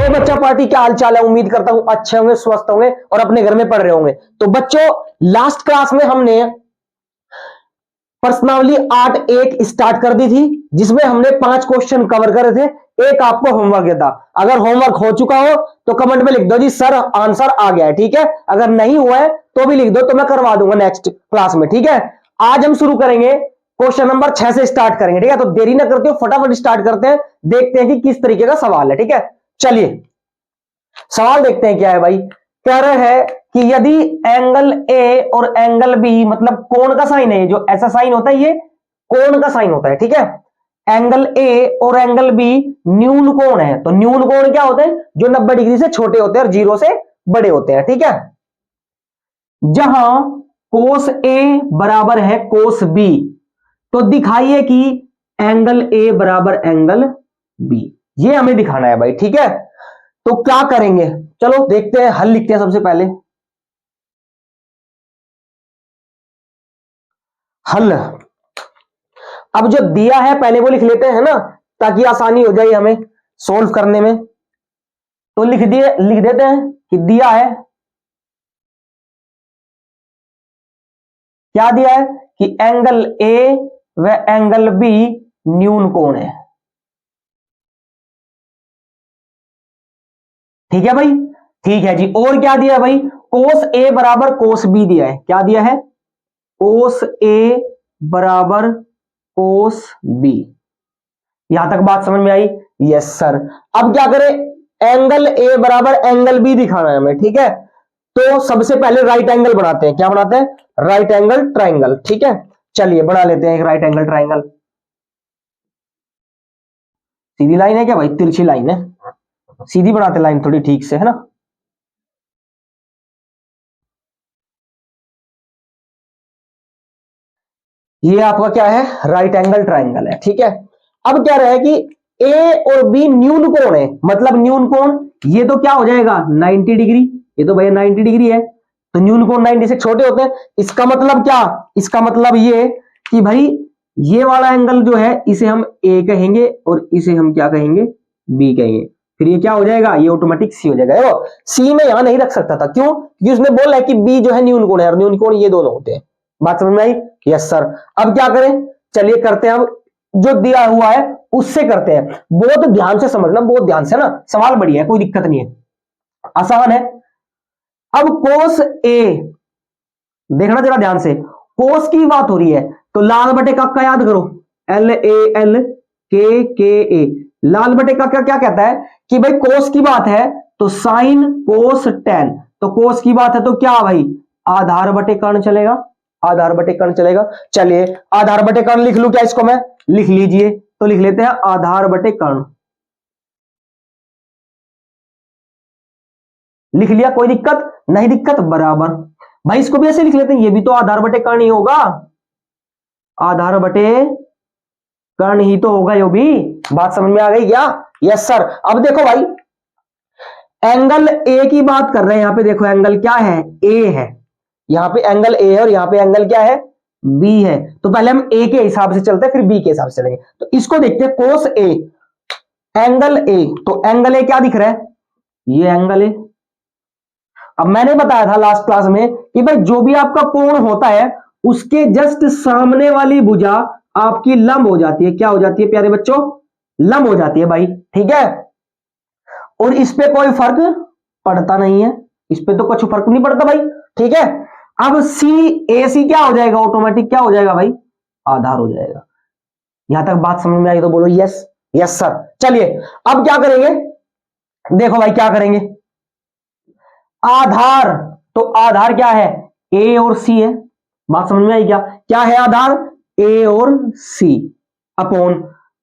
Hello बच्चा party, क्या हाल चाल है। उम्मीद करता हूं अच्छे होंगे, स्वस्थ होंगे और अपने घर में पढ़ रहे होंगे। तो बच्चों, लास्ट क्लास में हमने पर्सनावली आर्ट 1 स्टार्ट कर दी थी, जिसमें हमने 5 क्वेश्चन कवर करे थे। एक आपको होमवर्क दिया था। अगर होमवर्क हो चुका हो तो कमेंट में लिख दो जी सर आंसर आ गया है, ठीक है। अगर नहीं हुआ है तो भी लिख दो, तो मैं करवा दूंगा नेक्स्ट क्लास में, ठीक है। आज हम शुरू करेंगे क्वेश्चन नंबर 6 से स्टार्ट करेंगे, ठीक है। तो देरी ना करते हो, फटाफट स्टार्ट करते हैं, देखते हैं कि किस तरीके का सवाल है, ठीक है। चलिए सवाल देखते हैं क्या है भाई। कह रहे हैं कि यदि एंगल ए और एंगल बी, मतलब कोण का साइन है, जो ऐसा साइन होता है ये कोण का साइन होता है, ठीक है। एंगल ए और एंगल बी न्यून कोण है। तो न्यून कोण क्या होते हैं? जो 90 डिग्री से छोटे होते हैं और 0 से बड़े होते हैं, ठीक है। जहां कोस ए बराबर है कोस बी, तो दिखाइए कि एंगल ए बराबर एंगल बी। ये हमें दिखाना है भाई, ठीक है। तो क्या करेंगे, चलो देखते हैं। हल लिखते हैं सबसे पहले। हल अब जो दिया है पहले वो लिख लेते हैं ना, ताकि आसानी हो जाए हमें सोल्व करने में। तो लिख देते हैं कि दिया है, क्या दिया है कि एंगल ए व एंगल बी न्यून कोण है, ठीक है भाई। ठीक है जी। और क्या दिया है भाई? कोस ए बराबर कोस बी दिया है। क्या दिया है? कोस ए बराबर कोस बी। यहां तक बात समझ में आई? Yes sir. अब क्या करें? एंगल ए बराबर एंगल बी दिखाना है हमें, ठीक है। तो सबसे पहले राइट एंगल बनाते हैं। क्या बनाते हैं? राइट एंगल ट्राइंगल, ठीक है। चलिए बना लेते हैं एक राइट एंगल ट्राइंगल। सीधी लाइन है क्या भाई? तिरछी लाइन है, सीधी बनाते लाइन थोड़ी ठीक से, है ना। ये आपका क्या है? राइट एंगल ट्राइंगल है, ठीक है। अब क्या रहे कि ए और बी न्यून कोण है, मतलब न्यून कोण ये तो क्या हो जाएगा? 90 डिग्री। ये तो भैया 90 डिग्री है, तो न्यून कोण 90 से छोटे होते हैं। इसका मतलब क्या? इसका मतलब ये कि भाई ये वाला एंगल जो है इसे हम ए कहेंगे और इसे हम क्या कहेंगे? बी कहेंगे। फिर ये क्या हो जाएगा? ये ऑटोमेटिक सी हो जाएगा। देखो सी में यहां नहीं रख सकता था, क्यों? क्योंकि उसने बोला है कि बी जो है न्यून कोण है, और न्यून कोण ये दोनों होते हैं। बात समझ में आई? Yes sir. अब क्या करें? चलिए करते हैं। अब जो दिया हुआ है उससे करते हैं। बहुत ध्यान से समझना, बहुत ध्यान से ना। सवाल बढ़िया है, कोई दिक्कत नहीं है, आसान है। अब कोस ए देखना जरा ध्यान से, कोस की बात हो रही है तो लाल बटे का याद करो, एल ए एल के ए। लाल बटे का क्या कहता है कि भाई कोस की बात है तो साइन कोस टेन। तो कोस की बात है तो क्या भाई? आधार बटे कर्ण चलेगा, आधार बटे कर्ण चलेगा। चलिए आधार बटे कर्ण लिख लूं क्या इसको मैं? लिख लीजिए। तो लिख लेते हैं आधार बटे कर्ण। लिख लिया, कोई दिक्कत नहीं? दिक्कत बराबर भाई इसको भी ऐसे लिख लेते हैं, ये भी तो आधार बटे कर्ण ही होगा, आधार बटे कर्ण ही तो होगा ये भी। बात समझ में आ गई क्या? Yes sir. अब देखो भाई, एंगल ए की बात कर रहे हैं। यहां पे देखो एंगल क्या है? ए है। यहां पे एंगल ए है और यहां पे एंगल क्या है? बी है। तो पहले हम ए के हिसाब से चलते हैं, फिर बी के हिसाब से चलेंगे। तो इसको देखते हैं, कोस ए एंगल ए। तो एंगल ए क्या दिख रहा है? ये एंगल ए। अब मैंने बताया था लास्ट क्लास में कि भाई जो भी आपका कोण होता है उसके जस्ट सामने वाली भुजा आपकी लंब हो जाती है। क्या हो जाती है प्यारे बच्चों? लंब हो जाती है भाई, ठीक है। और इस पे कोई फर्क पड़ता नहीं है, इस पे तो कुछ फर्क नहीं पड़ता भाई, ठीक है। अब सी ए सी क्या हो जाएगा? ऑटोमेटिक क्या हो जाएगा भाई? आधार हो जाएगा। यहां तक बात समझ में आई तो बोलो यस। Yes sir. चलिए अब क्या करेंगे? देखो भाई क्या करेंगे। आधार, तो आधार क्या है? ए और सी है। बात समझ में आई क्या? क्या है आधार? ए और सी अपॉन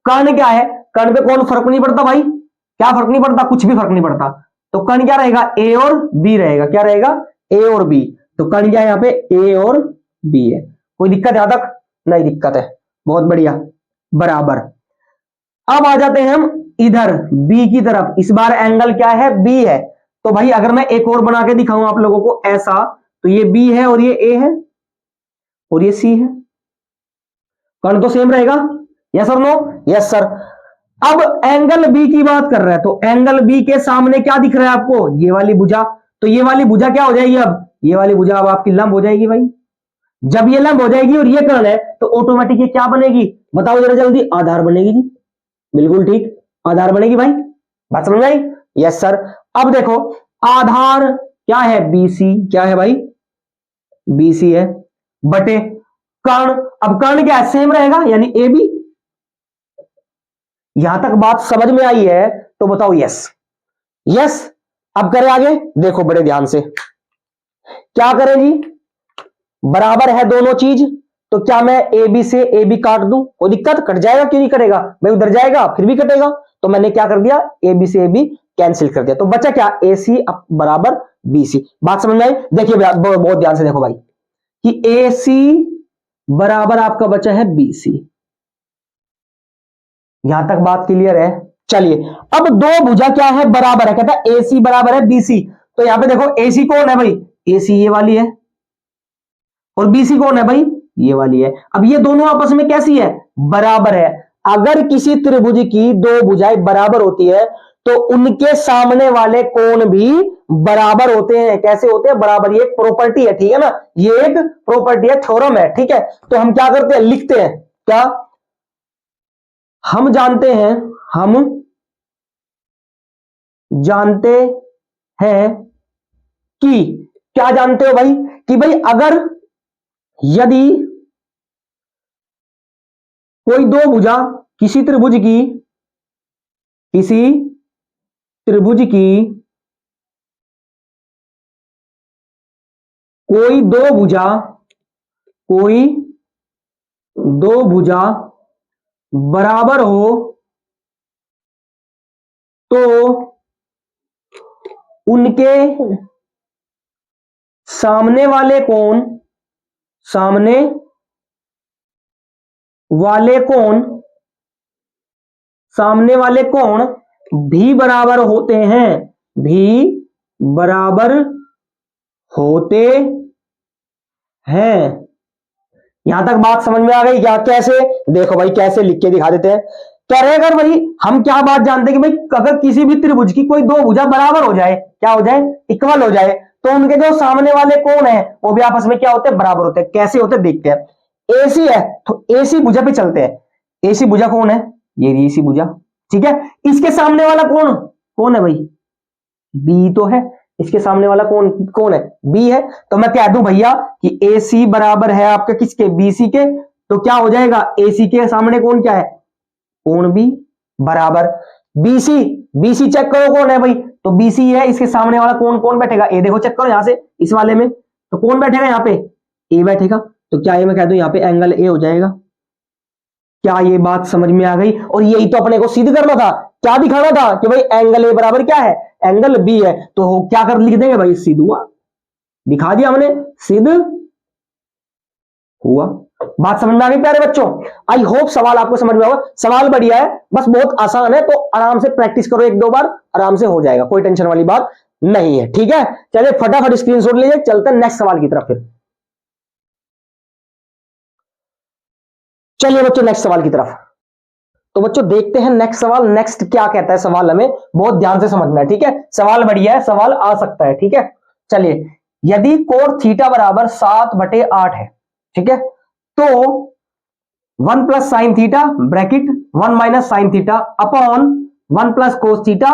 कर्ण क्या है? कर्ण पे कौन फर्क नहीं पड़ता भाई? क्या फर्क नहीं पड़ता? कुछ भी फर्क नहीं पड़ता। तो कर्ण क्या रहेगा? ए और बी रहेगा। क्या रहेगा? ए और बी। तो कर्ण क्या है यहां पे? ए और बी है। कोई दिक्कत यहां तक? नहीं दिक्कत है, बहुत बढ़िया, बराबर। अब आ जाते हैं हम इधर बी की तरफ। इस बार एंगल क्या है? बी है। तो भाई अगर मैं एक और बना के दिखाऊं आप लोगों को ऐसा, तो ये बी है और ये ए है और ये सी है। कर्ण तो सेम रहेगा, यस और नो? Yes sir. अब एंगल बी की बात कर रहा है, तो एंगल बी के सामने क्या दिख रहा है आपको, ये वाली भुजा। तो ये वाली भुजा क्या हो जाएगी, अब ये वाली भुजा अब आपकी लंब हो जाएगी भाई। जब ये लंब हो जाएगी और ये कर्ण है तो ऑटोमेटिक ये क्या बनेगी, बताओ जरा जल्दी, आधार बनेगी जी। बिल्कुल ठीक, आधार बनेगी भाई। बात समझ आई? Yes sir. अब देखो आधार क्या है, बीसी, क्या है भाई, बीसी है, बटे कर्ण। अब कर्ण क्या है, सेम रहेगा यानी ए बी। यहां तक बात समझ में आई है तो बताओ यस। यस। अब करें आगे, देखो बड़े ध्यान से, क्या करें जी, बराबर है दोनों चीज, तो क्या मैं ए बी से ए बी काट दूं, कोई दिक्कत, कट जाएगा, क्यों नहीं कटेगा भाई, उधर जाएगा फिर भी कटेगा। तो मैंने क्या कर दिया, ए बी से ए बी कैंसिल कर दिया, तो बचा क्या, ए सी बराबर बी सी। बात समझ में आई? देखिए बहुत ध्यान से देखो भाई, कि ए सी बराबर आपका बचा है बी सी। यहां तक बात क्लियर है? चलिए, अब दो भुजा क्या है, बराबर है, कहता है ए सी बराबर है बी सी। तो यहां पे देखो ए सी कौन है भाई, ए सी ये वाली है, और बीसी कौन है भाई, ये वाली है। अब ये दोनों आपस में कैसी है, बराबर है। अगर किसी त्रिभुज की दो भुजाएं बराबर होती है तो उनके सामने वाले कोण भी बराबर होते हैं। कैसे होते हैं, बराबर। ये एक प्रॉपर्टी है, ठीक है ना, ये एक प्रॉपर्टी है, थ्योरम है, ठीक है। तो हम क्या करते हैं, लिखते हैं क्या, हम जानते हैं, हम जानते हैं कि, क्या जानते हो भाई, कि भाई अगर यदि कोई दो भुजा किसी त्रिभुज की, किसी त्रिभुज की कोई दो भुजा, कोई दो भुजा बराबर हो तो उनके सामने वाले कोण, सामने वाले कोण, सामने वाले कोण भी बराबर होते हैं, भी बराबर होते हैं। यहां तक बात समझ में आ गई क्या, कैसे, देखो भाई कैसे लिख के दिखा देते हैं। कह रहे अगर भाई हम क्या बात जानते हैं कि भाई अगर किसी भी त्रिभुज की कोई दो भुजा बराबर हो जाए, क्या हो जाए, इक्वल हो जाए, तो उनके जो सामने वाले कोण है वो भी आपस में क्या होते हैं, बराबर होते हैं। कैसे होते हैं देखते हैं। एसी है तो एसी भुजा पे चलते हैं। एसी भुजा कौन है, ये एसी भुजा, ठीक है। इसके सामने वाला कोण कौन है भाई, बी तो है। इसके सामने वाला कौन कौन है, बी है। तो मैं कह दूं भैया कि ए सी बराबर है आपका किसके, बीसी के। तो क्या हो जाएगा, एसी के सामने कौन क्या है, कोण बी बराबर बीसी। बीसी चेक करो कौन है भाई, तो बीसी है, इसके सामने वाला कौन कौन बैठेगा, ए देखो चेक करो यहां से, इस वाले में तो कौन बैठेगा, यहां पे ए बैठेगा। तो क्या ये मैं कह दूं यहां पे एंगल ए हो जाएगा। क्या ये बात समझ में आ गई? और यही तो अपने को सिद्ध करना था, क्या दिखाना था कि भाई एंगल ए बराबर क्या है, एंगल बी है। तो क्या कर लिख देंगे भाई, सिद्ध हुआ, दिखा दिया हमने, सिद्ध हुआ। बात समझ में आ गई प्यारे बच्चों? आई होप सवाल आपको समझ में आएगा। सवाल बढ़िया है, बस बहुत आसान है, तो आराम से प्रैक्टिस करो, एक दो बार आराम से हो जाएगा, कोई टेंशन वाली बात नहीं है, ठीक है। चलिए फटाफट स्क्रीनशॉट लीजिए, चलते हैं नेक्स्ट सवाल की तरफ। फिर चलिए बच्चों नेक्स्ट सवाल की तरफ। तो बच्चों देखते हैं नेक्स्ट सवाल, नेक्स्ट क्या कहता है सवाल, हमें बहुत ध्यान से समझना है, ठीक है। सवाल बढ़िया है, सवाल आ सकता है, ठीक है। चलिए, यदि कोण थीटा बराबर 7/8 है, ठीक है, तो 1 plus sine theta bracket 1 minus sine theta upon 1 plus cos theta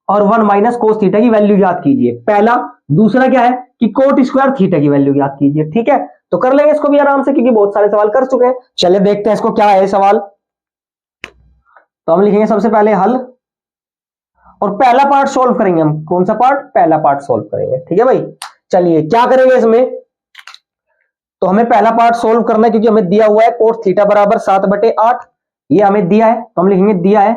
और 1 माइनस कोस थीटा की वैल्यू याद कीजिए, पहला। दूसरा क्या है कि कोट स्क्वायर थीटा की वैल्यू याद कीजिए, ठीक है। तो कर लेंगे इसको भी आराम से, क्योंकि बहुत सारे सवाल कर चुके हैं। चलिए देखते हैं इसको क्या है सवाल। तो हम लिखेंगे सबसे पहले हल, और पहला पार्ट सॉल्व करेंगे हम। कौन सा पार्ट, पहला पार्ट सॉल्व करेंगे, ठीक है भाई। चलिए क्या करेंगे इसमें, तो हमें पहला पार्ट सॉल्व करना है, क्योंकि हमें दिया हुआ है कोट थीटा बराबर 7/8, ये हमें दिया है, तो हम लिखेंगे दिया है,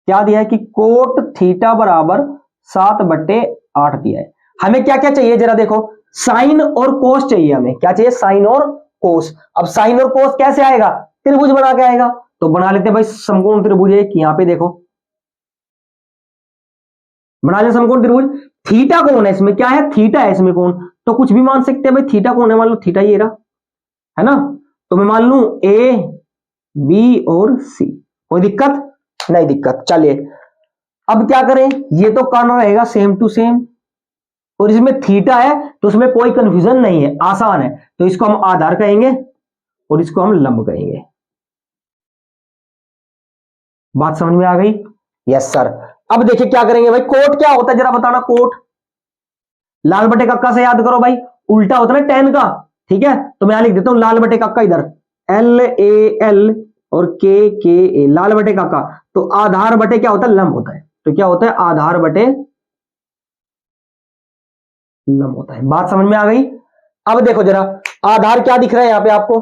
क्या दिया है कि कोट थीटा बराबर 7/8 दिया है। हमें क्या क्या चाहिए जरा देखो, साइन और कोस चाहिए हमें, क्या चाहिए, साइन और कोस। अब साइन और कोस कैसे आएगा, त्रिभुज बना के आएगा। तो बना लेते हैं भाई समकोण त्रिभुज, एक यहां पे देखो बना लें समकोण त्रिभुज। थीटा कौन है इसमें, क्या है, थीटा है इसमें कौन, तो कुछ भी मान सकते हैं भाई। थीटा कौन है, मान लो थीटा ये रहा, है ना। तो मैं मान लू ए बी और सी। कोई दिक्कत नहीं? दिक्कत। चलिए अब क्या करें, ये तो कर्ण रहेगा सेम टू सेम, और इसमें थीटा है तो उसमें कोई कंफ्यूजन नहीं है, आसान है। तो इसको हम आधार कहेंगे और इसको हम लंब कहेंगे। बात समझ में आ गई? Yes sir. अब देखिए क्या करेंगे भाई, कोट क्या होता है जरा बताना। कोट लाल बटे कक्का से याद करो भाई, उल्टा होता है ना टेन का। ठीक है, तो मैं यहां लिख देता हूं लाल बटे कक्का, इधर एल ए एल और के ए, लाल बटे कक्का। तो आधार बटे क्या होता है, लंब होता है। तो क्या होता है, आधार बटे लंब होता है। बात समझ में आ गई? अब देखो जरा, आधार क्या दिख रहा है यहां पे आपको,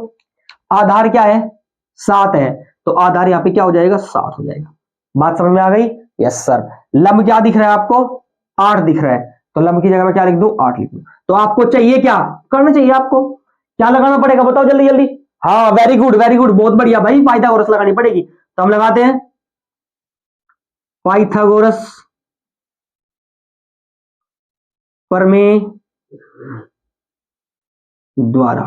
आधार क्या है, 7 है। तो आधार यहां पे क्या हो जाएगा, 7 हो जाएगा। बात समझ में आ गई? Yes sir. लंब क्या दिख रहा है आपको, 8 दिख रहा है। तो लंब की जगह में क्या लिख दूं, 8 लिख दूं। तो आपको चाहिए क्या करना चाहिए, आपको क्या लगाना पड़ेगा बताओ जल्दी जल्दी। हाँ वेरी गुड वेरी गुड, बहुत बढ़िया भाई, पाइथागोरस लगानी पड़ेगी। तो हम लगाते हैं पाइथागोरस प्रमेय द्वारा।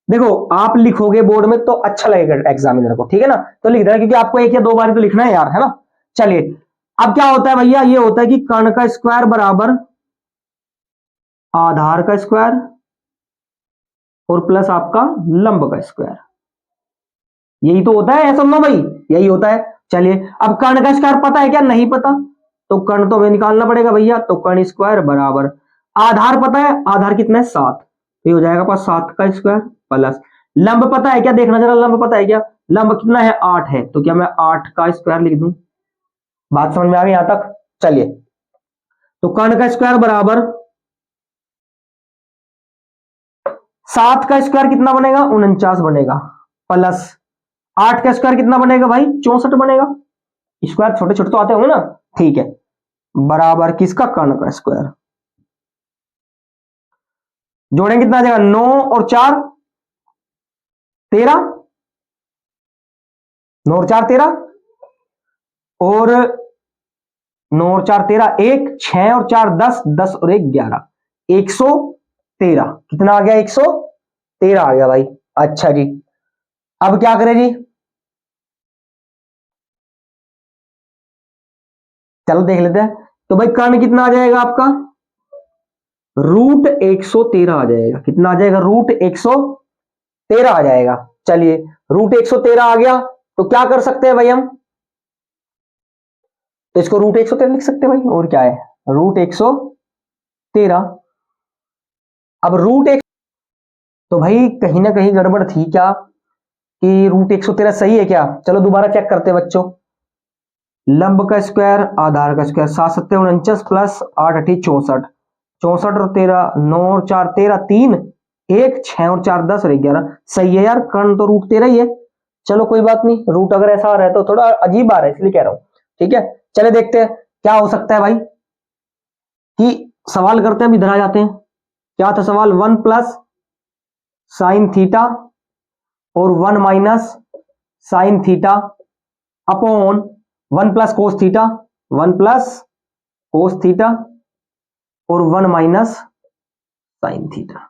देखो आप लिखोगे बोर्ड में तो अच्छा लगेगा एग्जामिनर को, ठीक है ना। तो लिख देना, क्योंकि आपको 1 या 2 बार तो लिखना है यार, है ना। चलिए अब क्या होता है भैया, ये होता है कि कर्ण का स्क्वायर बराबर आधार का स्क्वायर और प्लस आपका लंब का स्क्वायर। यही तो होता है, ऐसा ना भाई, यही होता है। चलिए अब कर्ण का स्क्वायर पता है क्या, नहीं पता, तो कर्ण तो हमें निकालना पड़ेगा भैया। तो कर्ण स्क्वायर बराबर आधार पता है, आधार कितना है 7, तो ये हो जाएगा पास 7 का स्क्वायर प्लस लंब पता है क्या, देखना जरा लंब पता है क्या, लंब कितना है 8 है। तो क्या मैं 8 का स्क्वायर लिख दूं। बात समझ में आ गई यहां तक? चलिए तो कर्ण का स्क्वायर बराबर 7 का स्क्वायर कितना बनेगा, 49 बनेगा, प्लस 8 का स्क्वायर कितना बनेगा भाई, 64 बनेगा। स्क्वायर छोटे छोटे तो आते होंगे ना, ठीक है। बराबर किसका, कर्ण का स्क्वायर। जोड़ेंगे कितना आ जाएगा, 9 और 4 13, 9 और 4 13, और 9 और 4 13, 1 6 और 4 10, 10 और 1 11, 113। कितना आ गया, 113 आ गया भाई। अच्छा जी, अब क्या करें जी, चलो देख लेते हैं। तो भाई कर्ण कितना आ जाएगा आपका, रूट 113 आ जाएगा। कितना आ जाएगा, रूट 113 आ जाएगा। चलिए रूट 113 आ गया, तो क्या कर सकते हैं भाई हम, तो इसको रूट 113 लिख सकते हैं भाई, और क्या है, रूट 113। अब रूट एक, तो भाई कहीं ना कहीं गड़बड़ थी क्या, कि रूट 113 सही है क्या। चलो दोबारा चेक करते हैं बच्चों। लंब का स्क्वायर आधार का स्क्वायर, 7 7 49 प्लस 8 8 64, 64 और 13, 9 और 4 13, 3 1 6 और 4 10 और 11। सही है यार, कर्ण तो रूट 13 ही है। चलो कोई बात नहीं, रूट अगर ऐसा आ रहा है तो थोड़ा अजीब आ रहा है, इसलिए कह रहा हूं। ठीक है, चले देखते हैं क्या हो सकता है भाई, कि सवाल करते हैं, इधर आ जाते हैं। क्या था सवाल, 1 प्लस साइन थीटा और 1 minus sine theta upon 1 plus cos theta, 1 plus cos theta और 1 माइनस साइन थीटा।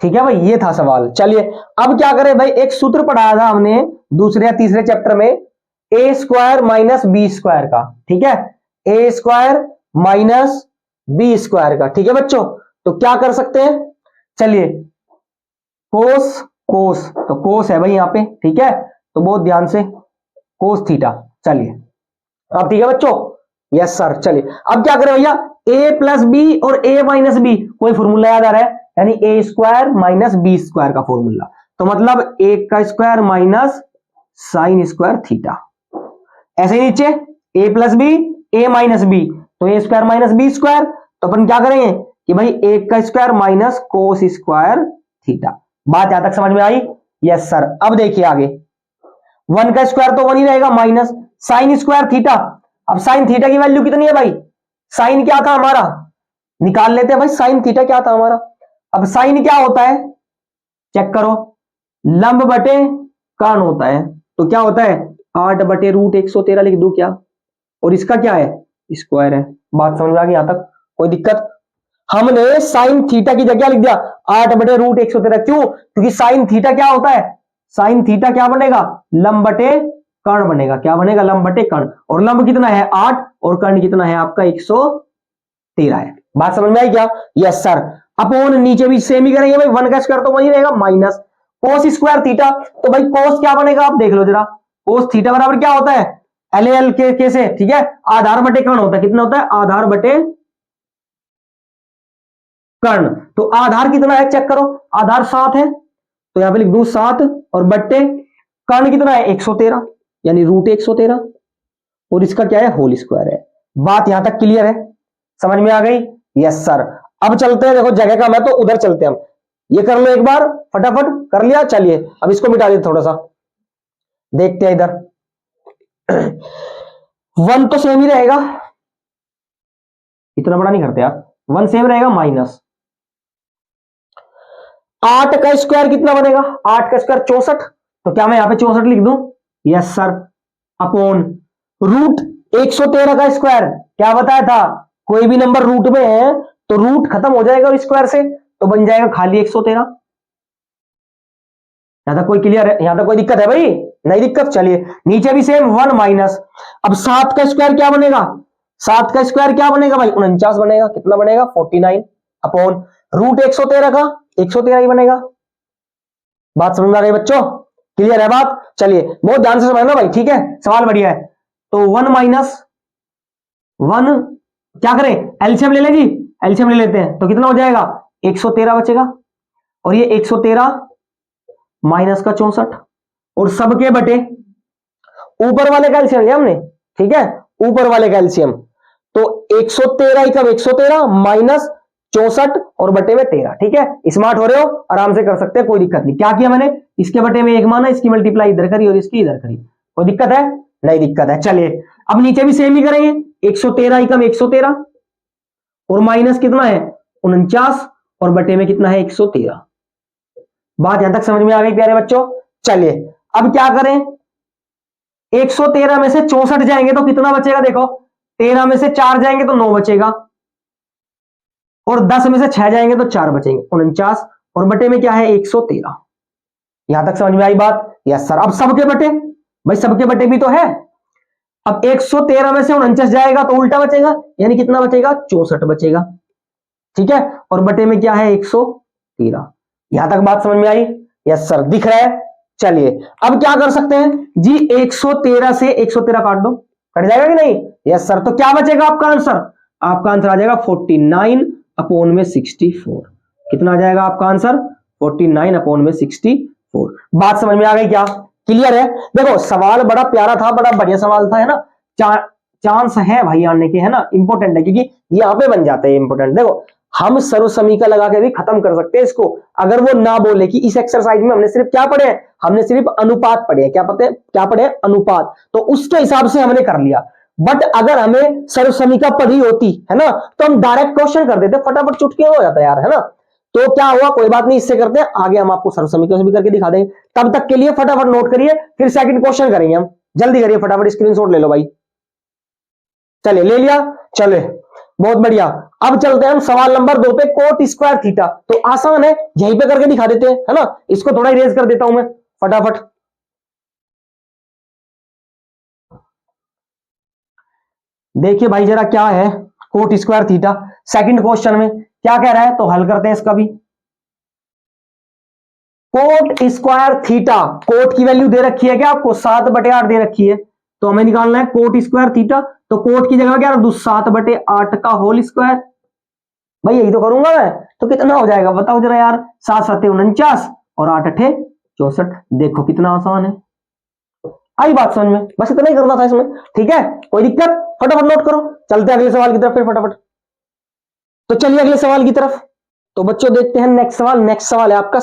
ठीक है भाई, ये था सवाल। चलिए अब क्या करें भाई, एक सूत्र पढ़ाया था हमने दूसरे या तीसरे चैप्टर में, ए स्क्वायर माइनस बी स्क्वायर का। ठीक है, ए स्क्वायर माइनस बी स्क्वायर का। ठीक है बच्चों, तो क्या कर सकते हैं, चलिए कोस कोस, तो कोस है भाई यहां पे, ठीक है, तो बहुत ध्यान से कोस थीटा। चलिए अब ठीक है बच्चों, यस सर। चलिए अब क्या करें भैया, ए प्लस बी और ए माइनस बी, कोई फॉर्मूला याद आ रहा है, यानी ए स्क्वायर माइनस बी स्क्वायर का फॉर्मूला। तो मतलब एक का square minus sine square theta. ऐसे ही नीचे ए प्लस बी ए माइनस बी, तो ए स्क्वायर माइनस बी स्क्वायर। तो अपन क्या करेंगे कि भाई एक का square minus cos square theta. बात यहां तक समझ में आई? Yes sir. अब देखिए आगे, 1 का स्क्वायर तो 1 ही रहेगा, माइनस साइन स्क्वायर थीटा। अब साइन थीटा की वैल्यू कितनी है भाई, साइन क्या था हमारा, निकाल लेते हैं भाई, साइन थीटा क्या था हमारा। अब साइन क्या होता है, चेक करो, लंब बटे कान होता है। तो क्या होता है, 8 बटे रूट 113 लिख दू क्या, और इसका क्या है, स्क्वायर है। बात समझ में आ गई यहां तक, कोई दिक्कत। हमने साइन थीटा की जगह लिख दिया 8 बटे रूट 113, क्यों, क्योंकि साइन थीटा क्या होता है, साइन थीटा क्या बनेगा, लंब बटे कर्ण बनेगा। क्या बनेगा, लंब बटे कर्ण। और लंब कितना है 8 और कर्ण कितना है आपका 113 है। बात समझ में आई क्या? Yes sir. अपोन नीचे भी सेम ही करेंगे भाई, 1 का स्क्वायर तो वही रहेगा माइनस कोस स्क्वायर थीटा। तो भाई कोस क्या बनेगा आप देख लो जरा, कोस थीटा बराबर क्या होता है, एल एल के से, ठीक है, आधार बटे कर्ण होता है। कितना होता है, आधार बटे कर्ण। तो आधार कितना है चेक करो, आधार 7 है तो यहां पे लिख दूं 7 और बट्टे कर्ण कितना है 113 यानी √113 और इसका क्या है होल स्क्वायर है। बात यहां तक क्लियर है, समझ में आ गई? Yes sir. अब चलते हैं, देखो जगह कम है तो उधर चलते हैं हम। ये कर लो एक बार फटाफट, कर लिया, चलिए अब इसको मिटा देते थोड़ा सा, देखते हैं इधर। 1 तो सेम ही रहेगा, इतना बड़ा नहीं करते यार, 1 सेम रहेगा माइनस 8 का स्क्वायर कितना बनेगा, 8 का स्क्वायर 64, तो क्या मैं यहां पे 64 लिख दूं? Yes sir. अपॉन √113 का स्क्वायर, क्या बताया था, कोई भी नंबर रूट में है तो रूट खत्म हो जाएगा स्क्वायर से, तो बन जाएगा खाली 113। यहां तक कोई क्लियर है, यहां तक कोई दिक्कत है भाई? नहीं दिक्कत। चलिए नीचे भी सेम 1 माइनस, अब 7 का स्क्वायर क्या बनेगा, 7 का स्क्वायर क्या बनेगा भाई 49 बनेगा। कितना बनेगा 49 अपॉन √113 का 113 ही बनेगा। बात समझ में आ गई बच्चों? क्लियर है बात? चलिए बहुत ध्यान से समझना भाई, ठीक है, सवाल बढ़िया है। तो 1 माइनस 1 क्या करें, एलसीएम ले लें जी, एलसीएम ले लेते हैं तो कितना हो जाएगा 113 बचेगा और ये 113 माइनस का 64 और सबके बटे ऊपर वाले का एलसीएम लिया हमने, ठीक है, ऊपर वाले का एलसीएम। तो 113 ही कब 113 माइनस 64 और बटे में 13, ठीक है। स्मार्ट हो रहे हो, आराम से कर सकते हैं, कोई दिक्कत नहीं। क्या किया मैंने, इसके बटे में 1 माना, इसकी मल्टीप्लाई इधर करी और इसकी इधर करी, कोई दिक्कत है? नहीं दिक्कत है। चलिए अब नीचे भी सेम ही करेंगे, 113 ही कम 113 और माइनस कितना है 49 और बटे में कितना है 113। बात यहां तक समझ में आ गई प्यारे बच्चों? चलिए अब क्या करें, 113 में से 64 जाएंगे तो कितना बचेगा, देखो 13 में से 4 जाएंगे तो 9 बचेगा और 10 में से 6 जाएंगे तो 4 बचेंगे 49 और बटे में क्या है 113। यहां तक समझ में आई बात? Yes sir. अब सबके बटे, भाई सबके बटे भी तो है। अब 113 में से 49 जाएगा तो उल्टा बचेगा, यानी कितना बचेगा 64 बचेगा, ठीक है, और बटे में क्या है 113। यहां तक बात समझ में आई? यस सर, दिख रहा है? चलिए अब क्या कर सकते हैं जी, 113 से 113 काट दो, कट जाएगा कि नहीं? Yes sir. तो क्या बचेगा आपका आंसर, आपका आंसर आ जाएगा 49 अपॉन में 64। कितना आ जाएगा आपका आंसर 49 अपॉन में 64। बात समझ में आ गई क्या? क्लियर है? देखो सवाल बड़ा प्यारा था, बड़ा बढ़िया सवाल था, है ना, चांस है भाई आने के, है ना, इंपॉर्टेंट है क्योंकि यहां पे बन जाते हैं इंपॉर्टेंट। देखो हम सर्व समीकरण लगा के भी खत्म कर सकते हैं इसको, अगर वो ना बोले कि इस एक्सरसाइज में हमने सिर्फ क्या पढ़े हैं, हमने सिर्फ अनुपात पढ़े हैं। क्या पढ़े अनुपात, तो उसके हिसाब से हमने कर लिया। बट अगर हमें सर्व समीकरण पढ़ी होती है ना तो हम डायरेक्ट क्वेश्चन कर देते, फटाफट चुटकी हो जाता यार, है ना। तो क्या हुआ, कोई बात नहीं, इससे करते हैं आगे, हम आपको सर्व समीकरण भी करके दिखा देंगे। तब तक के लिए फटाफट नोट करिए, फिर सेकंड क्वेश्चन करेंगे हम, जल्दी करिए फटाफट, स्क्रीनशॉट ले लो भाई। चलिए ले लिया, चले बहुत बढ़िया। अब चलते हैं हम सवाल नंबर 2 पे, कोट स्क्वायर थीटा। तो आसान है, यहीं पे करके दिखा देते हैं, है ना। इसको थोड़ा इरेज कर देता हूं मैं फटाफट। देखिए भाई जरा क्या है coat square theta, second question में क्या कह रहा है, तो हल करते हैं इसका भी। कोट स्क्वायर थीटा, कोट की वैल्यू दे रखी है क्या आपको, 7/8 दे रखी है, तो हमें निकालना है कोट स्क्वायर थीटा। तो कोट की जगह क्या रख दूं, 7/8 का होल स्क्वायर। भाई यही तो करूंगा मैं, तो कितना हो जाएगा बताओ जरा यार, 7 7 49 और 8 8 64। देखो कितना आसान है, आई बात समझ में, बस इतना ही करना था इसमें, ठीक है, कोई दिक्कत? फटाफट नोट करो, चलते हैं अगले सवाल की तरफ फिर फटाफट। तो चलिए अगले सवाल की तरफ। तो बच्चों देखते हैं नेक्स्ट सवाल। नेक्स्ट सवाल है आपका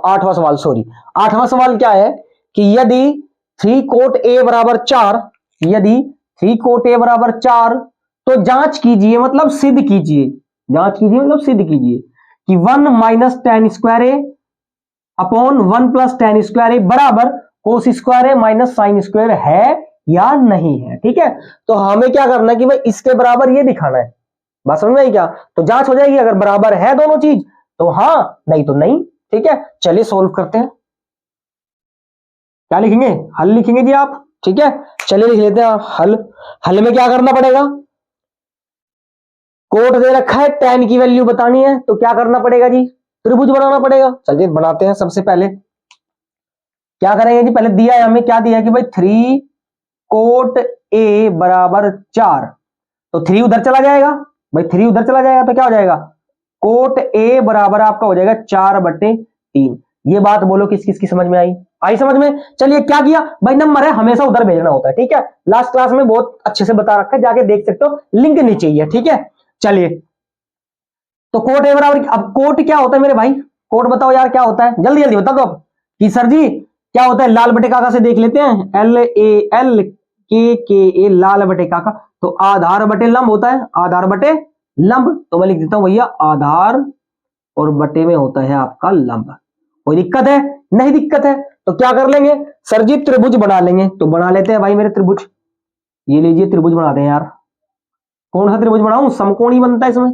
8वां सवाल, सॉरी 8वां सवाल क्या है कि यदि 3 कोट ए बराबर 4, यदि 3 कोट ए बराबर 4 तो जांच कीजिए, मतलब सिद्ध कीजिए, जांच कीजिए मतलब सिद्ध कीजिए कि 1 माइनस टेन स्क्वायर ए अपॉन 1 प्लस टेन स्क्वायर ए बराबर कोस स्क्वायर ए माइनस साइन स्क्वायर है या नहीं है, ठीक है। तो हमें क्या करना है कि भाई इसके बराबर ये दिखाना है, बात समझ में आई क्या? तो जांच हो जाएगी, अगर बराबर है दोनों चीज तो हाँ, नहीं तो नहीं, ठीक है। चलिए सोल्व करते हैं। क्या लिखेंगे? हल लिखेंगे जी आप, ठीक है। चलिए लिख लेते हैं हल। हल में क्या करना पड़ेगा? कोट दे रखा है, tan की वैल्यू बतानी है, तो क्या करना पड़ेगा जी? त्रिभुज बनाना पड़ेगा। चलिए बनाते हैं। सबसे पहले क्या करेंगे जी? पहले दिया है हमें, क्या दिया है कि भाई 3 कोट ए बराबर 4, तो 3 उधर चला जाएगा भाई, 3 उधर चला जाएगा तो क्या हो जाएगा? कोट ए बराबर आपका हो जाएगा 4/3। ये बात बोलो किस किस की समझ में आई? आई समझ में? चलिए क्या किया भाई, नंबर है हमेशा उधर भेजना होता है, ठीक है। लास्ट क्लास में बहुत अच्छे से बता रखा है, जाके देख सकते हो, लिंक नीचे ही है, ठीक है। चलिए तो कोट ए बराबर, अब कोट क्या होता है मेरे भाई? कोट बताओ यार क्या होता है, जल्दी जल्दी बता दो अब कि सर जी क्या होता है। लाल बटे काका से देख लेते हैं, LALKKA, लाल बटे काका। तो आधार बटे लंब होता है, आधार बटे लंब। तो मैं लिख देता हूं भैया आधार और बटे में होता है आपका लंब। कोई दिक्कत है? नहीं दिक्कत है। तो क्या कर लेंगे सर जी? त्रिभुज बना लेंगे। तो बना लेते हैं भाई मेरे त्रिभुज। ये लीजिए त्रिभुज बना दें यार। कौन सा त्रिभुज बनाऊं? समकोणी बनता है इसमें,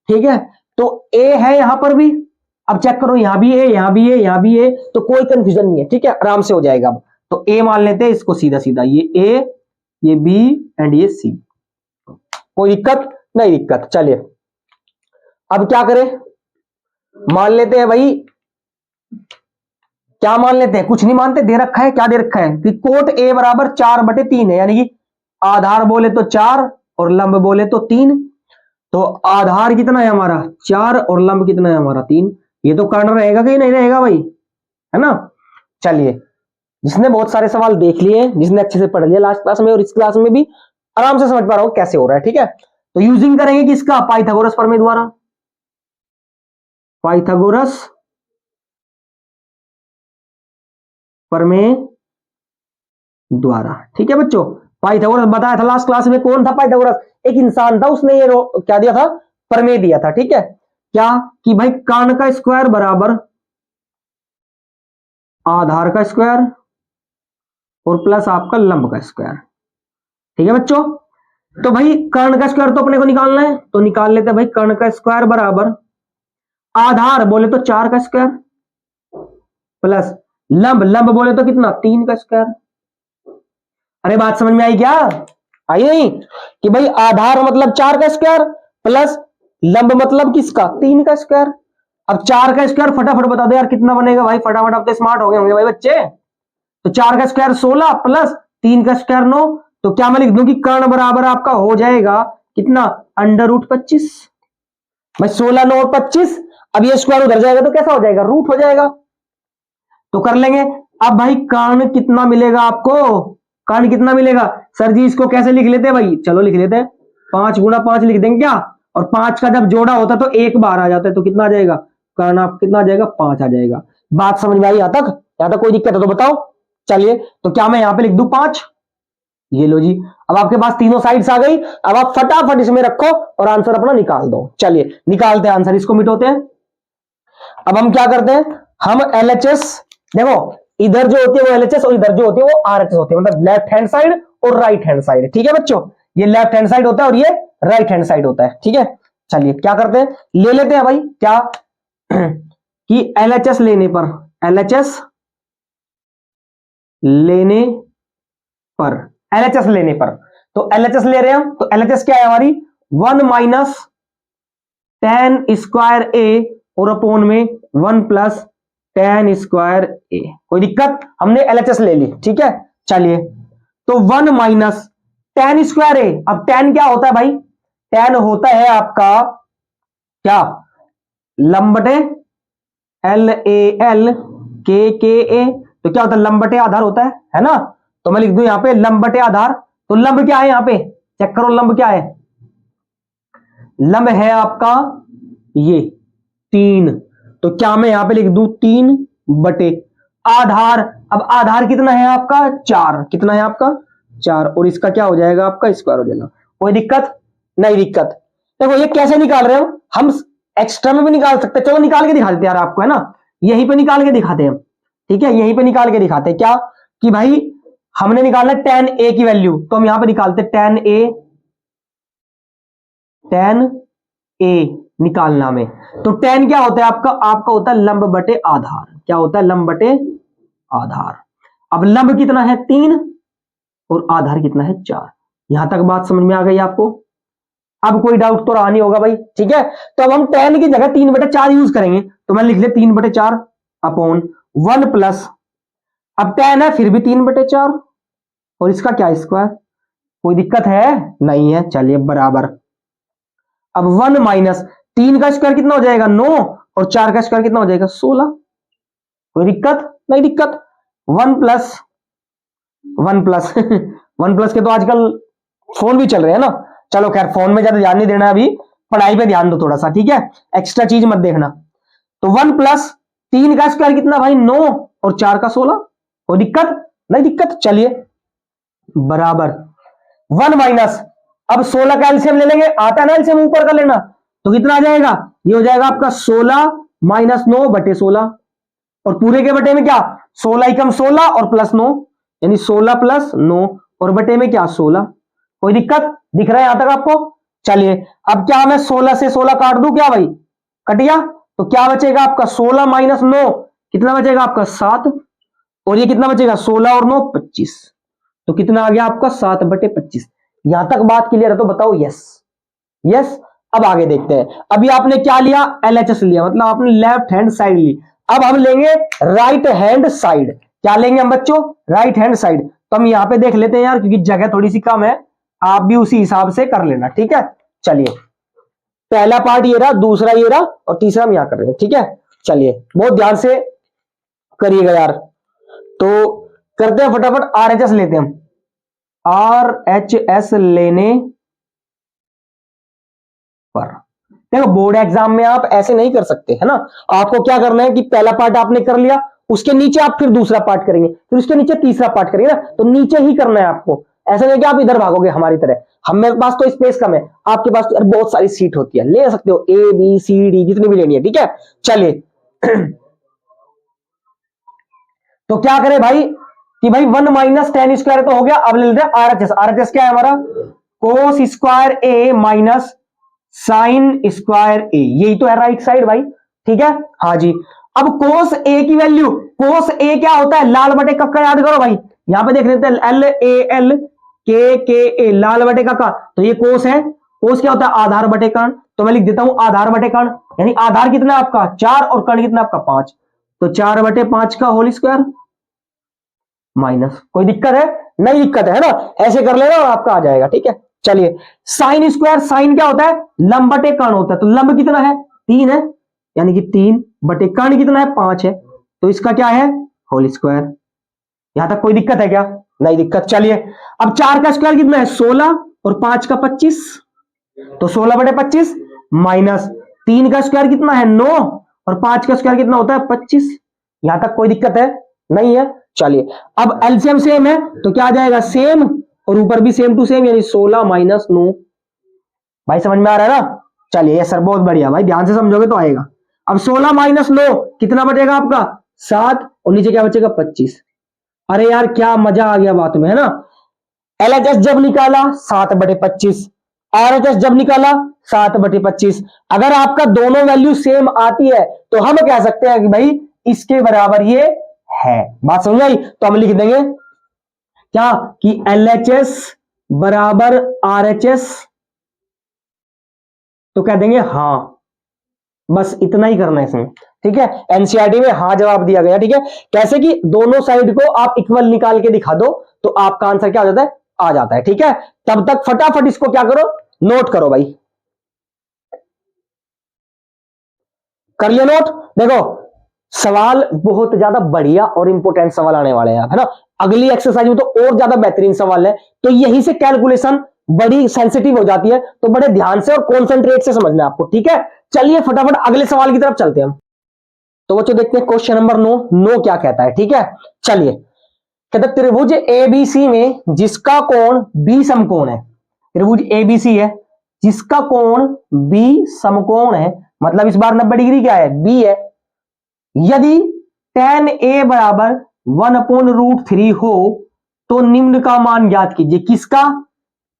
ठीक है। तो ए है यहां पर भी, अब चेक करो, यहां भी ए, यहां भी ए, यहां भी ए, तो कोई कंफ्यूजन नहीं है, ठीक है, आराम से हो जाएगा। अब तो ए मान लेते हैं इसको सीधा सीधा, ये ए, ये बी एंड ये सी। कोई दिक्कत? नहीं दिक्कत। चलिए अब क्या करें? मान लेते हैं भाई, क्या मान लेते हैं? कुछ नहीं मानते, दे रखा है, क्या दे रखा है कि कोट ए बराबर 4/3 है, यानी कि आधार बोले तो 4 और लंब बोले तो 3। तो आधार कितना है हमारा? 4 और लंब कितना है हमारा? 3। ये तो कर्ण रहेगा कि नहीं रहेगा भाई, है ना। चलिए जिसने बहुत सारे सवाल देख लिए, जिसने अच्छे से पढ़ लिया लास्ट क्लास में और इस क्लास में भी, आराम से समझ पा रहा हूं कैसे हो रहा है, ठीक है। तो यूजिंग करेंगे किसका? पाइथागोरस प्रमेय द्वारा, पाइथागोरस प्रमेय द्वारा, ठीक है बच्चों। पाइथागोरस बताया था लास्ट क्लास में, कौन था पाइथागोरस? एक इंसान था, उसने ये क्या दिया था? प्रमेय दिया था, ठीक है। क्या कि भाई कर्ण का स्क्वायर बराबर आधार का स्क्वायर और प्लस आपका लंब का स्क्वायर, ठीक है बच्चों। तो भाई कर्ण का स्क्वायर तो अपने को निकालना है, तो निकाल लेते हैं भाई। कर्ण का स्क्वायर बराबर आधार बोले तो 4 का स्क्वायर प्लस लंब, लंब बोले तो कितना? 3 का स्क्वायर। अरे बात समझ में आई क्या? आई नहीं? कि भाई आधार मतलब 4 का स्क्वायर प्लस लंब मतलब किसका? 3 का स्क्वायर। अब 4 का स्क्वायर फटाफट बता दो यार कितना बनेगा भाई, फटाफट। अब तो स्मार्ट हो गए होंगे भाई बच्चे। तो 4 का स्क्वायर 16 प्लस 3 का स्क्वायर 9। तो क्या मैं लिख दूं कि कर्ण बराबर आपका हो जाएगा कितना? √25। भाई 16 9 और 25, अब ये स्क्वायर उधर जाएगा तो कैसा हो जाएगा? रूट हो जाएगा। तो कर लेंगे। अब भाई कर्ण कितना मिलेगा आपको? कर्ण कितना मिलेगा सर जी? इसको कैसे लिख लेते हैं भाई? चलो लिख लेते हैं, 5 × 5 लिख देंगे क्या? और 5 का जब जोड़ा होता है तो एक बार आ जाता है, तो कितना आ जाएगा? कर्ण आप कितना आ जाएगा? 5 आ जाएगा। बात समझ में आई यहां तक? यहां तक कोई दिक्कत है तो बताओ। चलिए तो क्या मैं यहां पे लिख दूं 5? ये लो जी, अब आपके पास तीनों साइड्स आ गई। अब आप फटाफट इसमें रखो और आंसर अपना निकाल दो। चलिए निकालते हैं आंसर, इसको मिटाते हैं। अब हम क्या करते हैं? हम LHS, देखो इधर जो होती है वो LHS और इधर जो होती है वो RHS होती है, मतलब लेफ्ट हैंड साइड और राइट हैंड साइड, ठीक है बच्चों। ये लेफ्ट हैंड साइड होता है और ये राइट हैंड साइड होता है, ठीक है। चलिए क्या करते हैं? ले लेते हैं भाई क्या कि LHS लेने पर, LHS लेने पर, LHS लेने पर, तो LHS ले रहे हैं हम, तो LHS क्या है हमारी? 1 - tan स्क्वायर ए और अपोन में 1 + tan स्क्वायर ए। कोई दिक्कत? हमने LHS ले ली, ठीक है। चलिए तो 1 - tan स्क्वायर ए। अब tan क्या होता है भाई? tan होता है आपका क्या? लंब बटे LALKKA। तो क्या होता है? लंब बटे आधार होता है ना। तो मैं लिख दूं यहां पे लंब बटे आधार। तो लंब क्या है यहां पे? चेक करो लंब क्या है? लंब है आपका ये 3। तो क्या मैं यहां पे लिख दूं 3 बटे आधार। अब आधार कितना है आपका? 4। कितना है आपका? 4। और इसका क्या हो जाएगा? आपका स्क्वायर हो जाएगा। कोई दिक्कत? नहीं दिक्कत। देखो ये कैसे निकाल रहे हो हम? एक्स्ट्रा में भी निकाल सकते हैं, चलो निकाल के दिखा देते हैं यार आपको, है ना। यहीं पे निकाल के दिखाते हैं, ठीक है। यहीं पे निकाल के दिखाते हैं क्या कि भाई हमने निकालना tan a की वैल्यू, तो हम यहां पे निकालते हैं tan a निकालना में। तो tan क्या होता है आपका? आपका होता है लंब बटे आधार। क्या होता है? लंब बटे आधार। अब लंब कितना है 3 और आधार कितना है 4। यहां तक बात समझ में आ गई आपको? अब कोई डाउट तो रहा नहीं होगा भाई, ठीक है। तो अब हम tan की जगह 3/4 यूज करेंगे, तो मैं लिख ले 3/4 अपॉन 1 प्लस, अब tan है फिर भी 3/4 और इसका क्या स्क्वायर। कोई दिक्कत है? नहीं है। चलिए बराबर, अब 1 माइनस 3 का स्क्वायर कितना हो जाएगा 9 और 4 का स्क्वायर कितना हो जाएगा 16। कोई दिक्कत? नहीं दिक्कत। 1 प्लस 1 प्लस 1 प्लस के तो आजकल फोन भी चल रहे हैं ना। चलो खैर, फोन में ज्यादा ध्यान नहीं देना, अभी पढ़ाई पे ध्यान दो थोड़ा सा, ठीक है, एक्स्ट्रा चीज मत देखना। तो 1 प्लस 3 का स्क्वायर कितना भाई 9 और 4 का 16। कोई दिक्कत? नहीं दिक्कत। चलिए बराबर 1 माइनस, अब 16 का एलसीएम ले लेंगे, आता है ना एलसीएम ऊपर का लेना, तो कितना आ जाएगा, ये हो जाएगा आपका 16 माइनस 9/16 और पूरे के बटे में क्या 16 एकम 16 और प्लस 9 यानी 16 प्लस 9 और बटे में क्या 16। कोई दिक्कत दिख रहा है यहां तक आपको? चलिए अब क्या मैं 16 से 16 काट दूं क्या भाई, कट गया, तो क्या बचेगा आपका 16 माइनस 9 कितना बचेगा आपका 7 और ये कितना बचेगा 16 और 9 25, तो कितना आ गया आपका 7/25। यहां तक बात क्लियर है तो बताओ यस। यस। अब आगे देखते हैं। अभी आपने क्या लिया, एलएचएस लिया, मतलब आपने लेफ्ट हैंड साइड ली। अब हम लेंगे राइट हैंड साइड। क्या लेंगे हम बच्चों, राइट हैंड साइड। तो हम यहां पे देख लेते हैं यार, क्योंकि जगह थोड़ी सी कम है, आप भी उसी हिसाब से कर लेना, ठीक है। चलिए पहला पार्ट ये रहा, दूसरा ये रहा और तीसरा हम यहां कर रहे हैं, ठीक है। चलिए बहुत ध्यान से करिएगा यार। तो करते हैं फटाफट, आरएचएस लेते हैं हम। आरएचएस लेने पर देखो, बोर्ड एग्जाम में आप ऐसे नहीं कर सकते है ना। आपको क्या करना है कि पहला पार्ट आपने कर लिया, उसके नीचे आप फिर दूसरा पार्ट करेंगे, फिर उसके नीचे तीसरा पार्ट करेंगे ना, तो नीचे ही करना है आपको। ऐसा नहीं कि आप इधर भागोगे हमारी तरह, हमारे पास तो स्पेस कम है, आपके पास तो बहुत सारी सीट होती है, ले सकते हो ए बी सी डी जितनी भी लेनी है, ठीक है। चलिए तो क्या करें भाई कि भाई 1 माइनस tan स्क्वायर तो हो गया, अब ले लेते हैं आरएचएस। आरएचएस क्या है हमारा, कोस स्क्वायर ए माइनस साइन स्क्वायर ए, यही तो है राइट साइड भाई, ठीक है। हाँ जी, अब कोस ए की वैल्यू, कोस ए क्या होता है लाल बटे कक्का, याद करो भाई, यहां पे देख लेते हैं एल ए एल के ए, लाल बटे कक्का, तो ये कोस है। कोस क्या होता है आधार बटे कर्ण, तो मैं लिख देता हूं आधार बटे कर्ण, यानी आधार कितना है आपका 4 और कर्ण कितना आपका 5, तो 4/5 का होल स्क्वायर माइनस। कोई दिक्कत है? नहीं दिक्कत है ना, ऐसे कर लेना और आपका आ जाएगा, ठीक है। चलिए साइन स्क्वायर, साइन क्या होता है लंब बटे कर्ण होता है, तो लंब कितना है 3 है, यानी कि 3/कर्ण कितना है 5 है, तो इसका क्या है होल स्क्वायर। यहां तक कोई दिक्कत है क्या? नहीं दिक्कत। चलिए अब 4 का स्क्वायर कितना है 16 और 5 का 25, तो 16/25 माइनस 3 का स्क्वायर कितना है 9 और 5 का स्क्वायर कितना होता है 25। यहां तक कोई दिक्कत है? नहीं है। चलिए अब एलसीएम सेम है तो क्या आ जाएगा सेम और ऊपर भी सेम टू सेम, यानी 16 माइनस 9। भाई समझ में आ रहा है ना? चलिए सर बहुत बढ़िया भाई, ध्यान से समझोगे तो आएगा। अब 16 माइनस 9 कितना बचेगा आपका 7 और नीचे क्या बचेगा 25। अरे यार क्या मजा आ गया बात में, है ना। एलएचएस जब निकाला 7/25, आरएचएस जब निकाला 7/25। अगर आपका दोनों वैल्यू सेम आती है तो हम कह सकते हैं कि भाई इसके बराबर ये है। बात समझ आई? तो हम लिख देंगे क्या कि एलएचएस बराबर आरएचएस, तो कह देंगे हां, बस इतना ही करना है इसमें, ठीक है। एनसीईआरटी में हां जवाब दिया गया, ठीक है। कैसे कि दोनों साइड को आप इक्वल निकाल के दिखा दो तो आपका आंसर क्या हो जाता है आ जाता है, ठीक है। तब तक फटाफट इसको क्या करो नोट करो भाई, कर लिया नोट। देखो सवाल बहुत ज्यादा बढ़िया और इंपॉर्टेंट सवाल आने वाले हैं, है ना। अगली एक्सरसाइज में तो और ज्यादा बेहतरीन सवाल है, तो यहीं से कैलकुलेशन बड़ी सेंसिटिव हो जाती है, तो बड़े ध्यान से और कॉन्सेंट्रेट से समझना है आपको, ठीक है। चलिए फटाफट अगले सवाल की तरफ चलते हैं हम। तो बच्चों देखते हैं क्वेश्चन नंबर 9 क्या कहता है, ठीक है। चलिए कहता त्रिभुज एबीसी में जिसका कोण बी समकोण है, त्रिभुज एबीसी है जिसका कोण बी समकोण है, मतलब इस बार 90 डिग्री क्या है बी है। यदि tan a बराबर 1/√3 हो तो निम्न का मान ज्ञात कीजिए। किसका?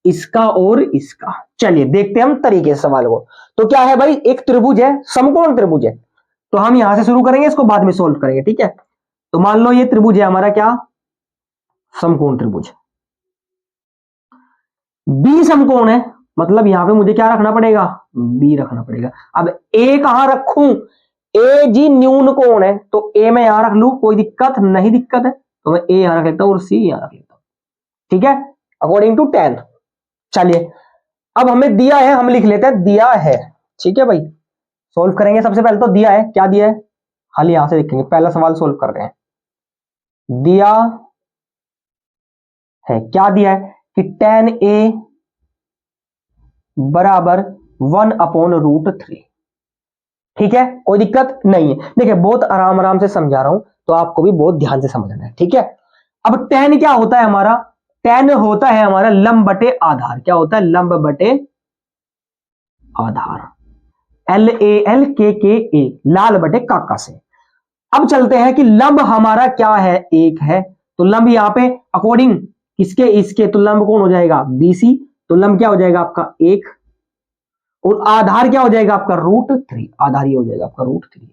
इसका और इसका। चलिए देखते हैं हम तरीके से सवाल को। तो क्या है भाई, एक त्रिभुज है, समकोण त्रिभुज है, तो हम यहां से शुरू करेंगे, इसको बाद में सोल्व करेंगे, ठीक है। तो मान लो ये त्रिभुज है हमारा क्या समकोण त्रिभुज। बी समकोण है, मतलब यहां पे मुझे क्या रखना पड़ेगा, बी रखना पड़ेगा। अब ए कहां रखूं, ए जी न्यून कोण है, तो ए मैं यहां रख लूं, कोई दिक्कत नहीं, दिक्कत है तो मैं ए यहां रख लेता हूं और सी यहां रख लेता हूं, ठीक है, अकॉर्डिंग टू 10। चलिए अब हमें दिया है, हम लिख लेते हैं दिया है, ठीक है भाई। सोल्व करेंगे, सबसे पहले तो दिया है, क्या दिया है, खाली यहां से देखेंगे, पहला सवाल सोल्व कर रहे हैं। दिया है, क्या दिया है कि tan a बराबर 1/√3, ठीक है, कोई दिक्कत नहीं है। देखिए बहुत आराम आराम से समझा रहा हूं, तो आपको भी बहुत ध्यान से समझना है, ठीक है। अब tan क्या होता है हमारा, tan होता है हमारा लंब बटे आधार, क्या होता है, लंब बटे आधार, LALKKA, लाल बटे काका से। अब चलते हैं कि लंब हमारा क्या है, एक है, तो लंब यहां पे अकॉर्डिंग किसके, इसके, तो लंब कौन हो जाएगा, BC, तो लंब क्या हो जाएगा आपका 1, और आधार क्या हो जाएगा आपका √3, आधार ही हो जाएगा आपका √3।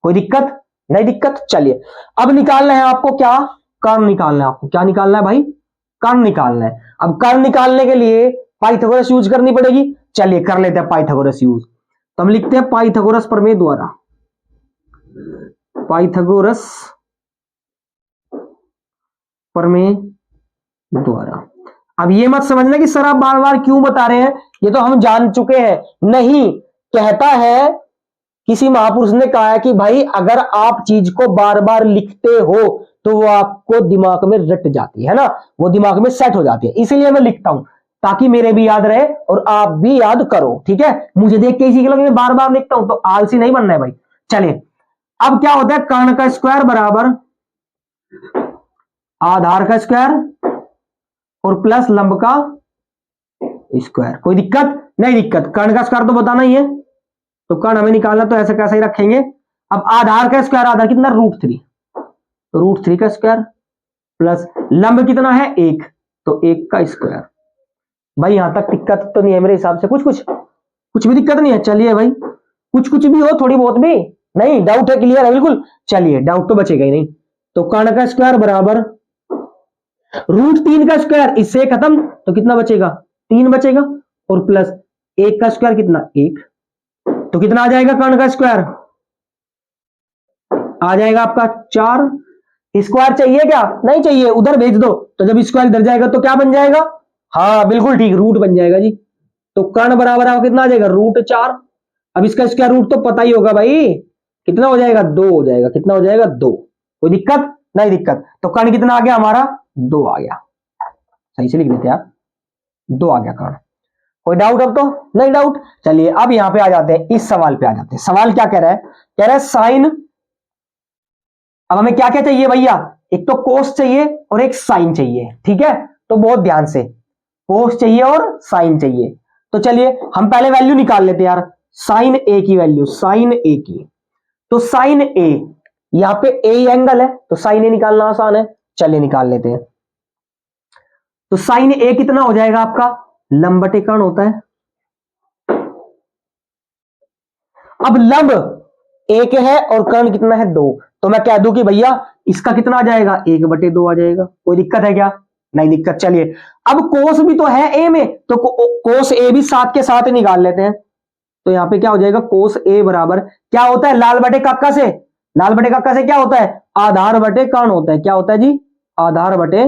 कोई दिक्कत नहीं, दिक्कत। चलिए अब निकालना है आपको क्या, कर्ण निकालना है आपको, क्या निकालना है भाई, कर्ण निकालना है। अब कर्ण निकालने के लिए पाइथागोरस यूज करनी पड़ेगी, चलिए कर लेते हैं पाइथागोरस यूज। तो हम लिखते हैं पाइथागोरस प्रमेय द्वारा, पाइथागोरस प्रमेय द्वारा। अब ये मत समझना कि सर आप बार बार क्यों बता रहे हैं, ये तो हम जान चुके हैं, नहीं, कहता है किसी महापुरुष ने कहा है कि भाई अगर आप चीज को बार बार लिखते हो तो वो आपको दिमाग में रट जाती है ना, वो दिमाग में सेट हो जाती है, इसीलिए मैं लिखता हूं ताकि मेरे भी याद रहे और आप भी याद करो, ठीक है। मुझे देख के इसी के लगे मैं बार बार लिखता हूं, तो आलसी नहीं बनना है भाई। चलिए अब क्या होता है, कर्ण का स्क्वायर बराबर आधार का स्क्वायर और प्लस लंब का स्क्वायर, कोई दिक्कत नहीं, दिक्कत। कर्ण का स्क्वायर तो बताना ही है, तो कर्ण हमें निकालना, तो ऐसे कैसे ही रखेंगे। अब आधार का स्क्वायर, आधार कितना, √3, तो √3 का स्क्वायर प्लस लंब कितना है 1, तो 1 का स्क्वायर। भाई यहां तक दिक्कत तो नहीं है मेरे हिसाब से, कुछ भी दिक्कत नहीं है। चलिए भाई कुछ भी हो, थोड़ी बहुत भी नहीं, डाउट है, क्लियर है बिल्कुल। चलिए डाउट तो बचेगा ही नहीं, तो कर्ण का स्क्वायर बराबर √3 का स्क्वायर, इससे खत्म, तो कितना बचेगा, 3 बचेगा, और प्लस 1 का स्क्वायर कितना, 1, तो कितना आ जाएगा, कर्ण का स्क्वायर आ जाएगा आपका 4। स्क्वायर चाहिए क्या, नहीं चाहिए, उधर भेज दो, तो जब स्क्वायर इधर जाएगा तो क्या बन जाएगा, हाँ बिल्कुल ठीक, रूट बन जाएगा जी। तो कर्ण बराबर आपका कितना आ जाएगा, √4। अब इसका स्क्वायर रूट तो पता ही होगा भाई, कितना हो जाएगा, 2 हो जाएगा, कितना हो जाएगा, 2। कोई दिक्कत नहीं, दिक्कत। तो कर्ण कितना आ गया हमारा, 2 आ गया, सही से लिख देते यार, 2 आ गया कर्ण। कोई डाउट अब तो नहीं, डाउट। चलिए अब यहां पे आ जाते हैं, इस सवाल पे आ जाते हैं। सवाल क्या कह रहा है, कह रहा है साइन, अब हमें क्या क्या चाहिए भैया, एक तो कोस चाहिए और एक साइन चाहिए, ठीक है। तो बहुत ध्यान से, कोस चाहिए और साइन चाहिए। तो चलिए हम पहले वैल्यू निकाल लेते हैं यार, साइन ए की वैल्यू, साइन ए की, तो साइन ए, यहां पे ए एंगल है, तो साइन ए निकालना आसान है, चलिए निकाल लेते हैं। तो साइन ए कितना हो जाएगा आपका, लंब बटे कर्ण होता है। अब लंब 1 है और कर्ण कितना है, 2, तो मैं कह दूं कि भैया इसका कितना आ जाएगा, 1/2 आ जाएगा। कोई दिक्कत है क्या, नहीं दिक्कत। चलिए अब कोस भी तो है ए में, तो कोस ए भी साथ के साथ निकाल लेते हैं। तो यहां पे क्या हो जाएगा, कोस ए बराबर क्या होता है, लाल बटे काका से, लाल बटे काका से क्या होता है, आधार बटे कर्ण होता है, क्या होता है जी, आधार बटे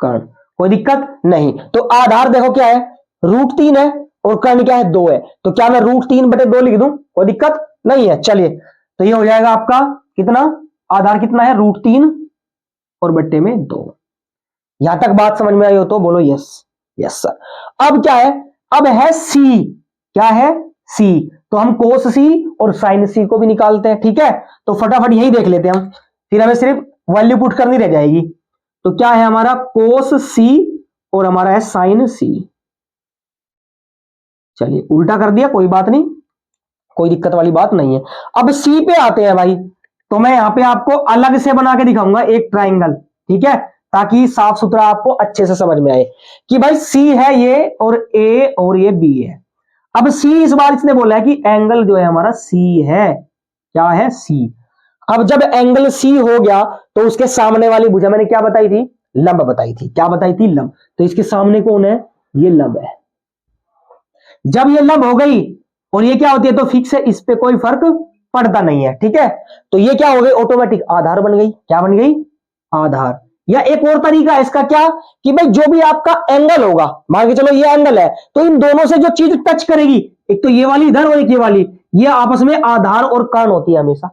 कर्ण। कोई दिक्कत नहीं। तो आधार देखो क्या है, √3 है और कर्ण क्या है, 2 है, तो क्या मैं √3/2 लिख दूं, कोई दिक्कत नहीं है। चलिए तो ये हो जाएगा आपका कितना, आधार कितना है, √3 और बट्टे में 2। यहां तक बात समझ में आई हो तो बोलो यस, यस सर। अब क्या है, अब है सी, क्या है, सी, तो हम कोस सी और साइन सी को भी निकालते हैं, ठीक है। तो फटाफट यही देख लेते हैं हम, फिर हमें सिर्फ वैल्यू पुट करनी रह जाएगी। तो क्या है हमारा, कोस सी और हमारा है साइन सी। चलिए उल्टा कर दिया, कोई बात नहीं, कोई दिक्कत वाली बात नहीं है। अब सी पे आते हैं भाई, तो मैं यहां पे आपको अलग से बना के दिखाऊंगा एक ट्राइंगल, ठीक है, ताकि साफ सुथरा आपको अच्छे से समझ में आए कि भाई सी है ये और ए और ये बी है। अब सी इस बार इसने बोला है कि एंगल जो है हमारा सी है, क्या है, सी। अब जब एंगल सी हो गया तो उसके सामने वाली भुजा मैंने क्या बताई थी, लंब बताई थी। क्या बताई थी, लंब। तो इसके सामने कौन है, ये लंब है। जब ये लंब हो गई और ये क्या होती है तो फिक्स है, इस पे कोई फर्क पड़ता नहीं है, ठीक है। तो ये क्या हो गई, ऑटोमेटिक आधार बन गई। क्या बन गई, आधार। या एक और तरीका है इसका, क्या कि भाई जो भी आपका एंगल होगा, मान के चलो ये एंगल है, तो इन दोनों से जो चीज टच करेगी, एक तो ये वाली इधर और एक ये वाली, ये आपस में आधार और कर्ण होती है हमेशा,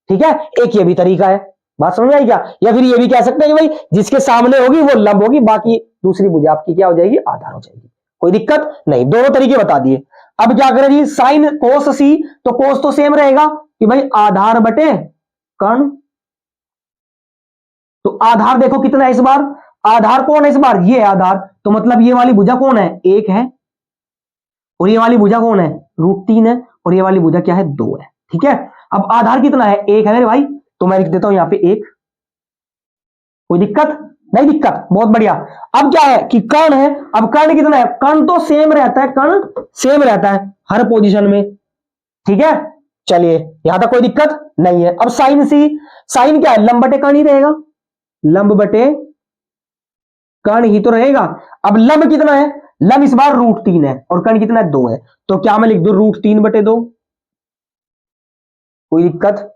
ठीक है। एक ये भी तरीका है, बात समझ में आई क्या। या फिर ये भी कह सकते हैं कि भाई जिसके सामने होगी वो लंब होगी, बाकी दूसरी भुजा आपकी क्या हो जाएगी, आधार हो जाएगी। कोई दिक्कत नहीं, दोनों तरीके बता दिए। अब क्या करें जी, साइन कोस सी, तो कोस तो सेम रहेगा कि भाई आधार बटे कर्ण। तो आधार देखो कितना है इस बार, आधार कौन है इस बार, ये आधार। तो मतलब ये वाली भुजा कौन है, एक है, और ये वाली भुजा कौन है, √3 है, और ये वाली भुजा क्या है, 2 है, ठीक है। अब आधार कितना है, एक है मेरे भाई, तो मैं लिख देता हूं यहां पे 1। कोई दिक्कत नहीं, दिक्कत, बहुत बढ़िया। अब क्या है कि कर्ण है, अब कर्ण कितना है, कर्ण तो सेम रहता है, कर्ण सेम रहता है हर पोजीशन में, ठीक है। चलिए यहां तक कोई दिक्कत नहीं है। अब साइन सी, साइन क्या है, लंब बटे कर्ण ही रहेगा, लंब बटे कर्ण ही तो रहेगा। अब लंब कितना है, लंब इस बार √3 है, और कर्ण कितना है, 2 है। तो क्या मैं लिख दूं, √3/2। कोई दिक्कत,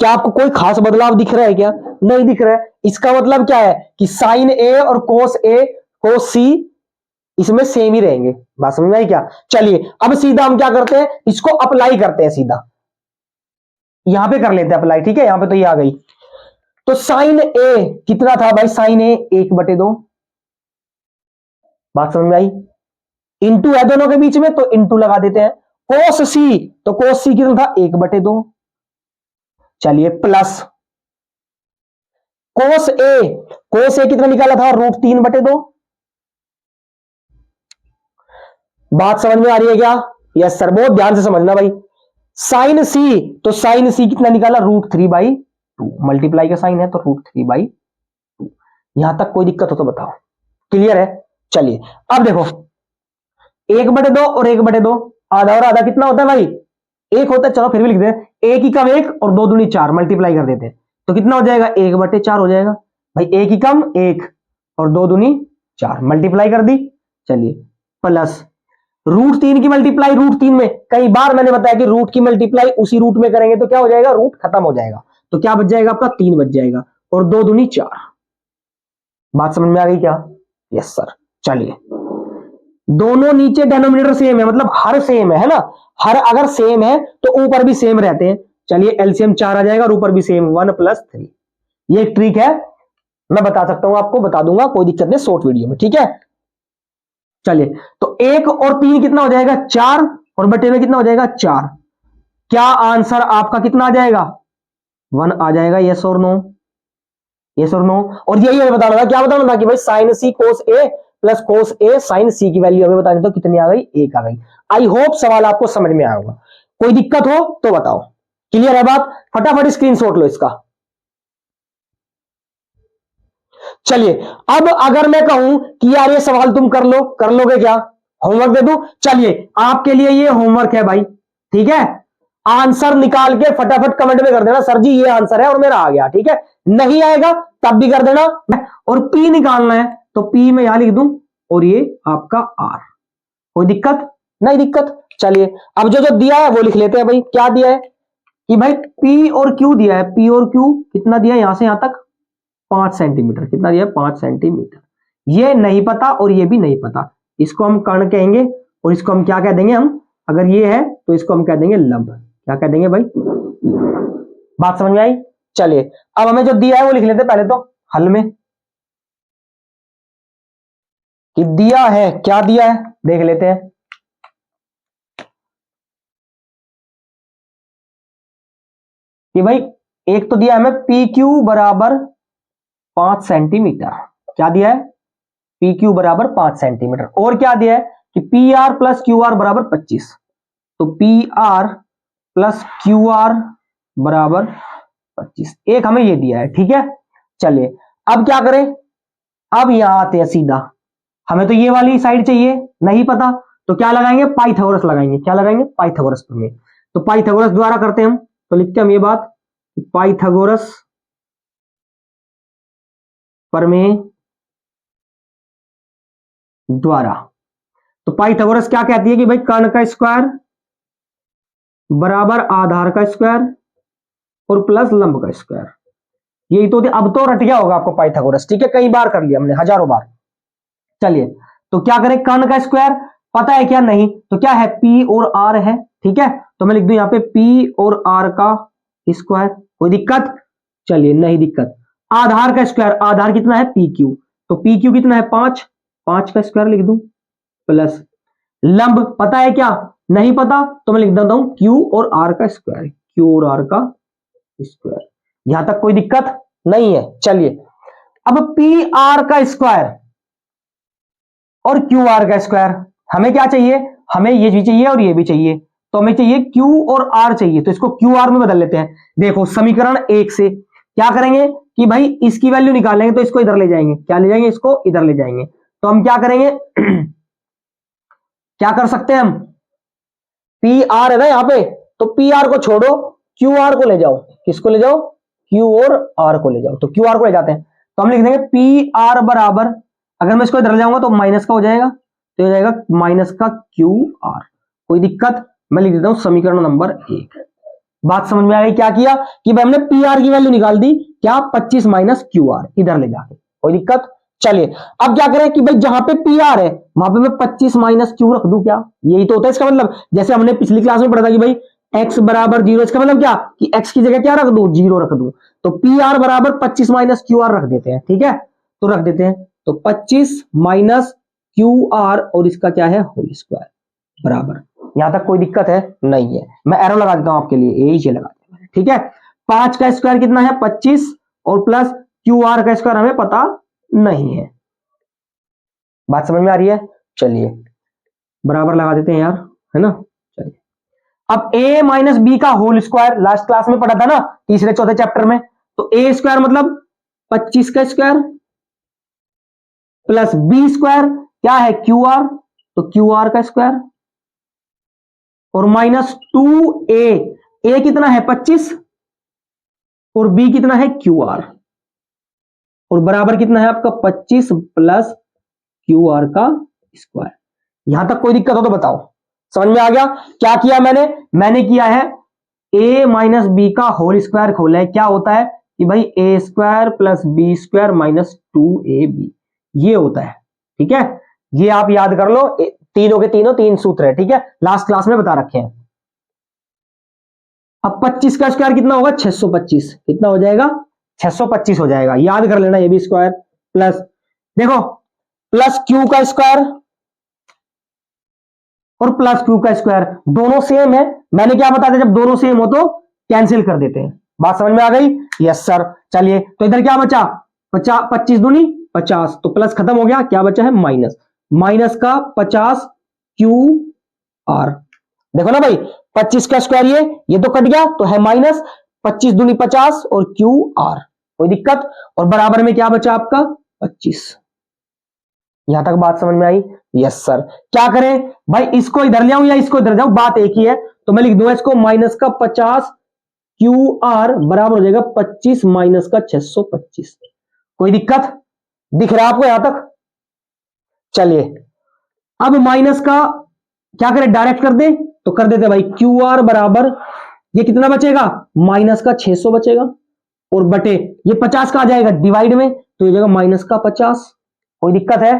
क्या आपको कोई खास बदलाव दिख रहा है क्या, नहीं दिख रहा है। इसका मतलब क्या है कि साइन ए और कोस ए, कोस सी इसमें सेम ही रहेंगे, बात समझ में आई क्या। चलिए अब सीधा हम क्या करते हैं, इसको अप्लाई करते हैं, सीधा यहां पे कर लेते हैं अप्लाई, ठीक है। यहां पे तो ये आ गई, तो साइन ए कितना था भाई, साइन ए 1/2, बात समझ में आई। इंटू है दोनों के बीच में, तो इंटू लगा देते हैं। कोस सी, तो कोस सी कितना था, 1/2। चलिए प्लस कोस ए, कोस ए कितना निकाला था, √3/2। बात समझ में आ रही है क्या, यस सर, बहुत ध्यान से समझना भाई। साइन सी, तो साइन सी कितना निकाला, √3/2, मल्टीप्लाई का साइन है तो √3/2। यहां तक कोई दिक्कत हो तो बताओ, क्लियर है। चलिए अब देखो, 1/2 और 1/2, आधा और आधा कितना होता है भाई, एक होता है। चलो फिर भी लिख दे, एक ही कम एक और 2 दूनी 4, मल्टीप्लाई कर देते हैं तो कितना हो जाएगा, 1/4 हो जाएगा भाई। एक ही कम एक और 2 दूनी 4, मल्टीप्लाई कर दी। चलिए प्लस √3 की मल्टीप्लाई √3 में, कई बार मैंने बताया कि रूट की मल्टीप्लाई उसी रूट में करेंगे तो क्या हो जाएगा, रूट खत्म हो जाएगा, तो क्या बच जाएगा आपका, 3 बच जाएगा, और 2 दूनी 4। बात समझ में आ गई क्या, यस सर। चलिए दोनों नीचे डेनोमिनेटर सेम है, मतलब हर सेम है ना, हर अगर सेम है तो ऊपर भी सेम रहते हैं। चलिए एलसीएम 4 आ जाएगा और ऊपर भी सेम, 1 + 3। ये एक ट्रिक है, मैं बता सकता हूं आपको, बता दूंगा, कोई दिक्कत नहीं, शॉर्ट वीडियो में, ठीक है। चलिए तो 1 और 3 कितना हो जाएगा, 4, और बटे में कितना हो जाएगा, 4। क्या आंसर आपका कितना आ जाएगा, 1 आ जाएगा, यस और नो, यस और नो। और यही हमें बताना था, क्या बताना था कि भाई साइन सी कोस ए प्लस कोस ए साइन सी की वैल्यू हमें बतानी, तो कितनी आ गई, 1 आ गई। आई होप सवाल आपको समझ में आया होगा, कोई दिक्कत हो तो बताओ, क्लियर है बात। फटाफट स्क्रीनशॉट लो इसका। चलिए अब अगर मैं कहूं कि यार ये सवाल तुम कर लो, कर लोगे क्या, होमवर्क दे दूं। चलिए आपके लिए ये होमवर्क है भाई, ठीक है। आंसर निकाल के फटाफट कमेंट में कर देना, सर जी ये आंसर है और मेरा आ गया, ठीक है। नहीं आएगा तब भी कर देना। और पी निकालना है तो पी में यहां लिख दूं, और ये आपका आर। कोई दिक्कत नहीं, दिक्कत। चलिए अब जो जो दिया है वो लिख लेते हैं भाई। क्या दिया है कि भाई पी और क्यू दिया है, पी और क्यू कितना दिया है, यहां से यहां तक 5 सेंटीमीटर, कितना दिया है, 5 सेंटीमीटर। ये नहीं पता और ये भी नहीं पता, इसको हम कर्ण कहेंगे, और इसको हम क्या कह देंगे, हम अगर ये है तो इसको हम कह देंगे लंब। क्या कह देंगे भाई, बात समझ में आई। चलिए अब हमें जो दिया है वो लिख लेते हैं पहले तो हल में, कि दिया है, क्या दिया है देख लेते हैं। कि भाई एक तो दिया है हमें पी क्यू बराबर 5 सेंटीमीटर, क्या दिया है, पी क्यू बराबर 5 सेंटीमीटर, और क्या दिया है कि P R plus Q R बराबर 25। तो P R plus Q R बराबर 25, एक हमें ये दिया है, ठीक है। चलिए अब क्या करें, अब यहां आते हैं सीधा, हमें तो ये वाली साइड चाहिए, नहीं पता तो क्या लगाएंगे, पाइथागोरस लगाएंगे। क्या लगाएंगे, पाइथागोरस प्रमेय। तो पाइथागोरस द्वारा करते हैं हम, तो लिखते हैं हम ये बात पाइथागोरस प्रमेय द्वारा। तो पाइथागोरस क्या कहती है कि भाई कर्ण का स्क्वायर बराबर आधार का स्क्वायर और प्लस लंब का स्क्वायर, यही तो अब तो रट गया होगा आपको पाइथागोरस, ठीक है, कई बार कर लिया हमने, हजारों बार। चलिए तो क्या करें, कर्ण का स्क्वायर पता है क्या, नहीं, तो क्या है, पी और आर है, ठीक है, तो मैं लिख दूं यहां पे पी और आर का स्क्वायर, कोई दिक्कत, चलिए नहीं दिक्कत। आधार का स्क्वायर, आधार कितना है पी क्यू, तो पी क्यू कितना है 5, 5 का स्क्वायर लिख दूं, प्लस लंब पता है क्या, नहीं पता, तो मैं लिख देता हूं क्यू और आर का स्क्वायर, क्यू और आर का स्क्वायर, यहां तक कोई दिक्कत नहीं है। चलिए अब पी आर का स्क्वायर और क्यू आर का स्क्वायर, हमें क्या चाहिए, हमें ये भी चाहिए और ये भी चाहिए, तो हमें चाहिए क्यू और आर चाहिए, तो इसको क्यू आर में बदल लेते हैं। देखो समीकरण 1 से क्या करेंगे कि भाई इसकी वैल्यू निकालेंगे, तो इसको इधर ले जाएंगे, क्या ले जाएंगे, इसको इधर ले जाएंगे, तो हम क्या करेंगे क्या कर सकते हैं हम, पी आर है ना यहाँ पे, तो पी आर को छोड़ो, क्यू आर को ले जाओ, किसको ले जाओ, क्यू और आर को ले जाओ, तो क्यू आर को ले जाते हैं, तो हम लिख देंगे पी आर बराबर, अगर मैं इसको इधर ले जाऊंगा तो माइनस का हो जाएगा, तो हो जाएगा माइनस का क्यू आर, कोई दिक्कत, मैं लिख देता हूं समीकरण नंबर 1। बात समझ में आ गई, क्या किया कि भाई हमने पी आर की वैल्यू निकाल दी, क्या 25 माइनस क्यू आर इधर ले जाके, कोई दिक्कत। चलिए अब क्या करें कि भाई जहां पे पी आर है वहां पे मैं 25 माइनस क्यू रख दूं, क्या यही तो होता है इसका मतलब, जैसे हमने पिछली क्लास में पढ़ा था कि भाई x बराबर 0, इसका मतलब क्या कि x की जगह क्या रख दूं, 0 रख दूं, तो पी आर बराबर 25 माइनस क्यू आर रख देते हैं, ठीक है, तो रख देते हैं, तो 25 माइनस क्यू आर और इसका क्या है होल स्क्वायर बराबर, यहां तक कोई दिक्कत है नहीं है, मैं एरो लगा देता हूं आपके लिए, यही चीज लगा देता हूं, ठीक है। 5 का स्क्वायर कितना है 25 और प्लस क्यू आर का स्क्वायर हमें पता नहीं है, बात समझ में आ रही है, चलिए बराबर लगा देते हैं यार, है ना। चलिए अब a माइनस बी का होल स्क्वायर, लास्ट क्लास में पढ़ा था ना तीसरे चौथे चैप्टर में, तो a स्क्वायर मतलब 25 का स्क्वायर प्लस बी स्क्वायर क्या है क्यू आर, तो क्यू आर का स्क्वायर और माइनस 2a, a कितना है 25 और b कितना है क्यू आर, और बराबर कितना है आपका 25 प्लस क्यू आर का स्क्वायर, यहां तक कोई दिक्कत हो तो बताओ, समझ में आ गया। क्या किया मैंने किया है a माइनस बी का होल स्क्वायर खोला है, क्या होता है कि भाई a square plus B square minus 2ab, ये होता है, ठीक है, ये आप याद कर लो, तीनों के तीनों 3 सूत्र है, ठीक है, लास्ट क्लास में बता रखे हैं। अब 25 का स्क्वायर कितना होगा 625, कितना हो जाएगा 625 हो जाएगा, याद कर लेना, ये भी स्क्वायर प्लस देखो प्लस क्यू का स्क्वायर और प्लस क्यू का स्क्वायर दोनों सेम है, मैंने क्या बता दिया, जब दोनों सेम हो तो कैंसिल कर देते हैं, बात समझ में आ गई, यस सर। चलिए तो इधर क्या बचा 25 दूनी 50, तो प्लस खत्म हो गया, क्या बचा है माइनस, माइनस का 50 क्यू आर, देखो ना भाई 25 का स्क्वायर ये तो कट गया, तो है माइनस 25 दूनी 50 और क्यू आर, कोई दिक्कत, और बराबर में क्या बचा आपका 25, यहां तक बात समझ में आई, यस सर। क्या करें भाई, इसको इधर ले आऊं या इसको इधर जाऊं, बात एक ही है, तो मैं लिख दूंगा इसको माइनस का 50 क्यू आर बराबर हो जाएगा 25 माइनस का 625, कोई दिक्कत दिख रहा है आपको यहां तक। चलिए अब माइनस का क्या करें, डायरेक्ट कर दे, तो कर देते भाई क्यू आर बराबर, ये कितना बचेगा माइनस का 600 बचेगा, और बटे ये 50 का आ जाएगा डिवाइड में, तो ये जाएगा माइनस का 50, कोई दिक्कत है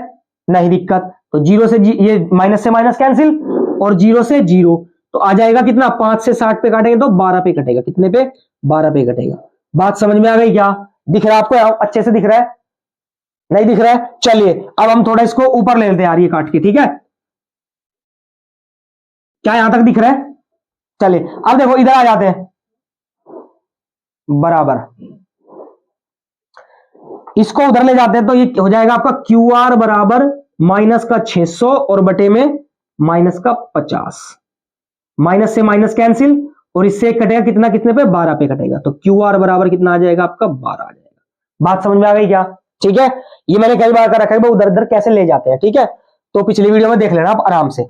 नहीं दिक्कत, तो जीरो से ये माइनस से माइनस कैंसिल और जीरो से जीरो, तो आ जाएगा कितना 5 से 60 पे काटेंगे तो 12 पे कटेगा, कितने पे 12 पे कटेगा, बात समझ में आ गई, क्या दिख रहा है आपको, अच्छे से दिख रहा है नहीं दिख रहा है। चलिए अब हम थोड़ा इसको ऊपर ले लेते हैं यार, ये काट के, ठीक है, क्या यहां तक दिख रहा है, चलिए अब देखो इधर आ जाते हैं, बराबर इसको उधर ले जाते हैं, तो ये हो जाएगा आपका क्यू आर बराबर माइनस का 600 और बटे में माइनस का 50, माइनस से माइनस कैंसिल और इससे कटेगा कितना, कितने पे 12 पे कटेगा, तो क्यू आर बराबर कितना आ जाएगा आपका 12 आ जाएगा, बात समझ में आ गई क्या, ठीक है, ये मैंने कई बार कर रखा है उधर उधर कैसे ले जाते हैं, ठीक है, तो पिछली वीडियो में देख लेना आप आराम से।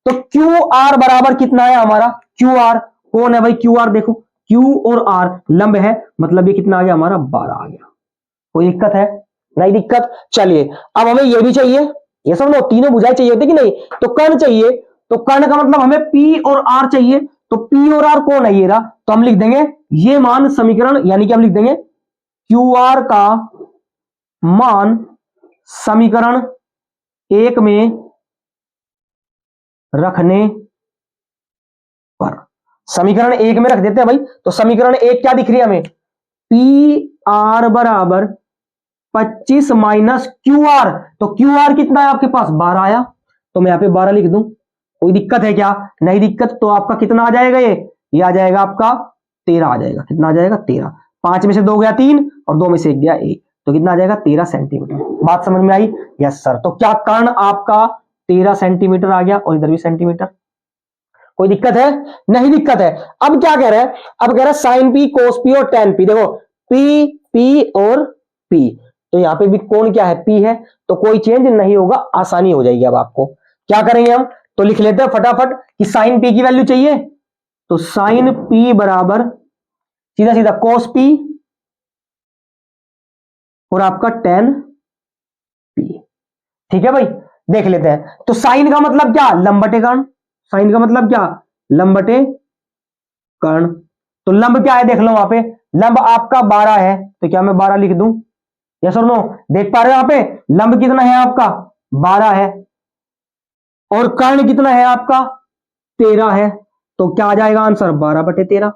तो क्यू आर बराबर कितना है हमारा, क्यू आर कौन है भाई, क्यू आर देखो Q और R लंब है, मतलब ये कितना आ गया हमारा 12 आ गया। कोई दिक्कत है? नहीं दिक्कत। चलिए अब हमें ये भी चाहिए, ये सब ना तीनों भुजाएं चाहिए होती कि नहीं, तो कर्ण चाहिए, तो कर्ण का मतलब हमें P और R चाहिए, तो P और R कौन है ये रहा, तो हम लिख देंगे ये मान समीकरण, यानी कि हम लिख देंगे QR का मान समीकरण 1 में रखने पर, समीकरण 1 में रख देते हैं भाई, तो समीकरण 1 क्या दिख रही है हमें, PR बराबर 25 माइनस QR, तो QR कितना है आपके पास 12 आया, तो मैं यहां पे 12 लिख दूं। कोई दिक्कत है क्या? नहीं दिक्कत। तो आपका कितना आ जाएगा, ये आ जाएगा आपका 13 आ जाएगा। कितना आ जाएगा 13, 5 में से 2 गया 3 और 2 में से 1 गया 1, तो कितना आ जाएगा 13 सेंटीमीटर। बात समझ में आई? Yes sir. तो क्या कर्ण आपका 13 सेंटीमीटर आ गया और इधर भी सेंटीमीटर। कोई दिक्कत है? नहीं दिक्कत है। अब क्या कह रहा है, अब कह रहा है साइन पी कोस पी और टेन पी। देखो पी पी और पी, तो यहां पे भी कोण क्या है, पी है, तो कोई चेंज नहीं होगा, आसानी हो जाएगी। अब आपको क्या करेंगे हम, तो लिख लेते हैं फटाफट कि साइन पी की वैल्यू चाहिए, तो साइन पी बराबर सीधा सीधा कोस पी और आपका टेन पी। ठीक है भाई, देख लेते हैं। तो साइन का मतलब क्या, लंब बटे कर्ण। साइन का मतलब क्या, लंब बटे कर्ण। तो लंब क्या है देख लो, वहां पे लंब आपका 12 है, तो क्या मैं 12 लिख दूं, यस और नो? देख पा रहे हो यहां पे लंब कितना है आपका 12 है, और कर्ण कितना है आपका 13 है, तो क्या आ जाएगा आंसर 12 बटे 13।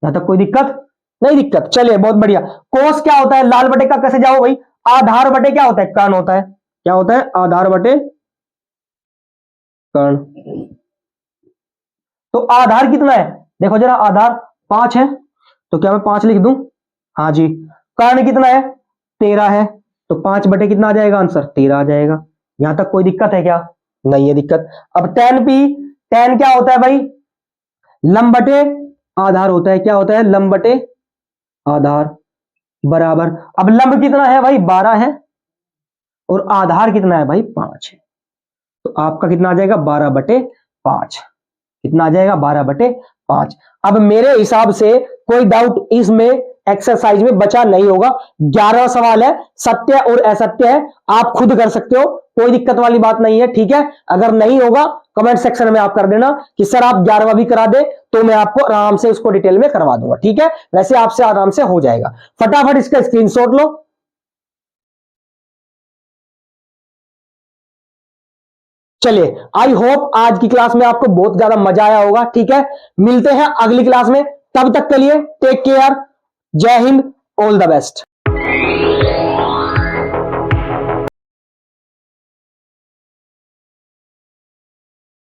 यहां तक कोई दिक्कत? नहीं दिक्कत। चलिए बहुत बढ़िया। कोस क्या होता है, लाल बटे का कैसे जाओ भाई, आधार बटे क्या होता है, कर्ण होता है। क्या होता है, आधार बटे कर्ण। तो आधार कितना है, देखो जरा, आधार 5 है, तो क्या मैं 5 लिख दूं, हाँ जी। कर्ण कितना है 13 है, तो 5 बटे कितना आ जाएगा आंसर 13 आ जाएगा। यहां तक कोई दिक्कत है क्या? नहीं है दिक्कत। अब टेन पी, टेन क्या होता है भाई, लंब बटे आधार होता है। क्या होता है, लंब बटे आधार बराबर, अब लंब कितना है भाई 12 है और आधार कितना है भाई 5 है, तो आपका कितना आ जाएगा 12 बटे 5। कितना आ जाएगा 12 बटे 5। अब मेरे हिसाब से कोई डाउट इसमें एक्सरसाइज में बचा नहीं होगा। 11वां सवाल है, सत्य और असत्य है, आप खुद कर सकते हो, कोई दिक्कत वाली बात नहीं है। ठीक है, अगर नहीं होगा कमेंट सेक्शन में आप कर देना कि सर आप 11वां भी करा दे, तो मैं आपको आराम से उसको डिटेल में करवा दूंगा। ठीक है, वैसे आपसे आराम से हो जाएगा। फटाफट इसका स्क्रीनशॉट लो। चलिए, आई होप आज की क्लास में आपको बहुत ज्यादा मजा आया होगा। ठीक है, मिलते हैं अगली क्लास में, तब तक के लिए टेक केयर, जय हिंद, ऑल द बेस्ट।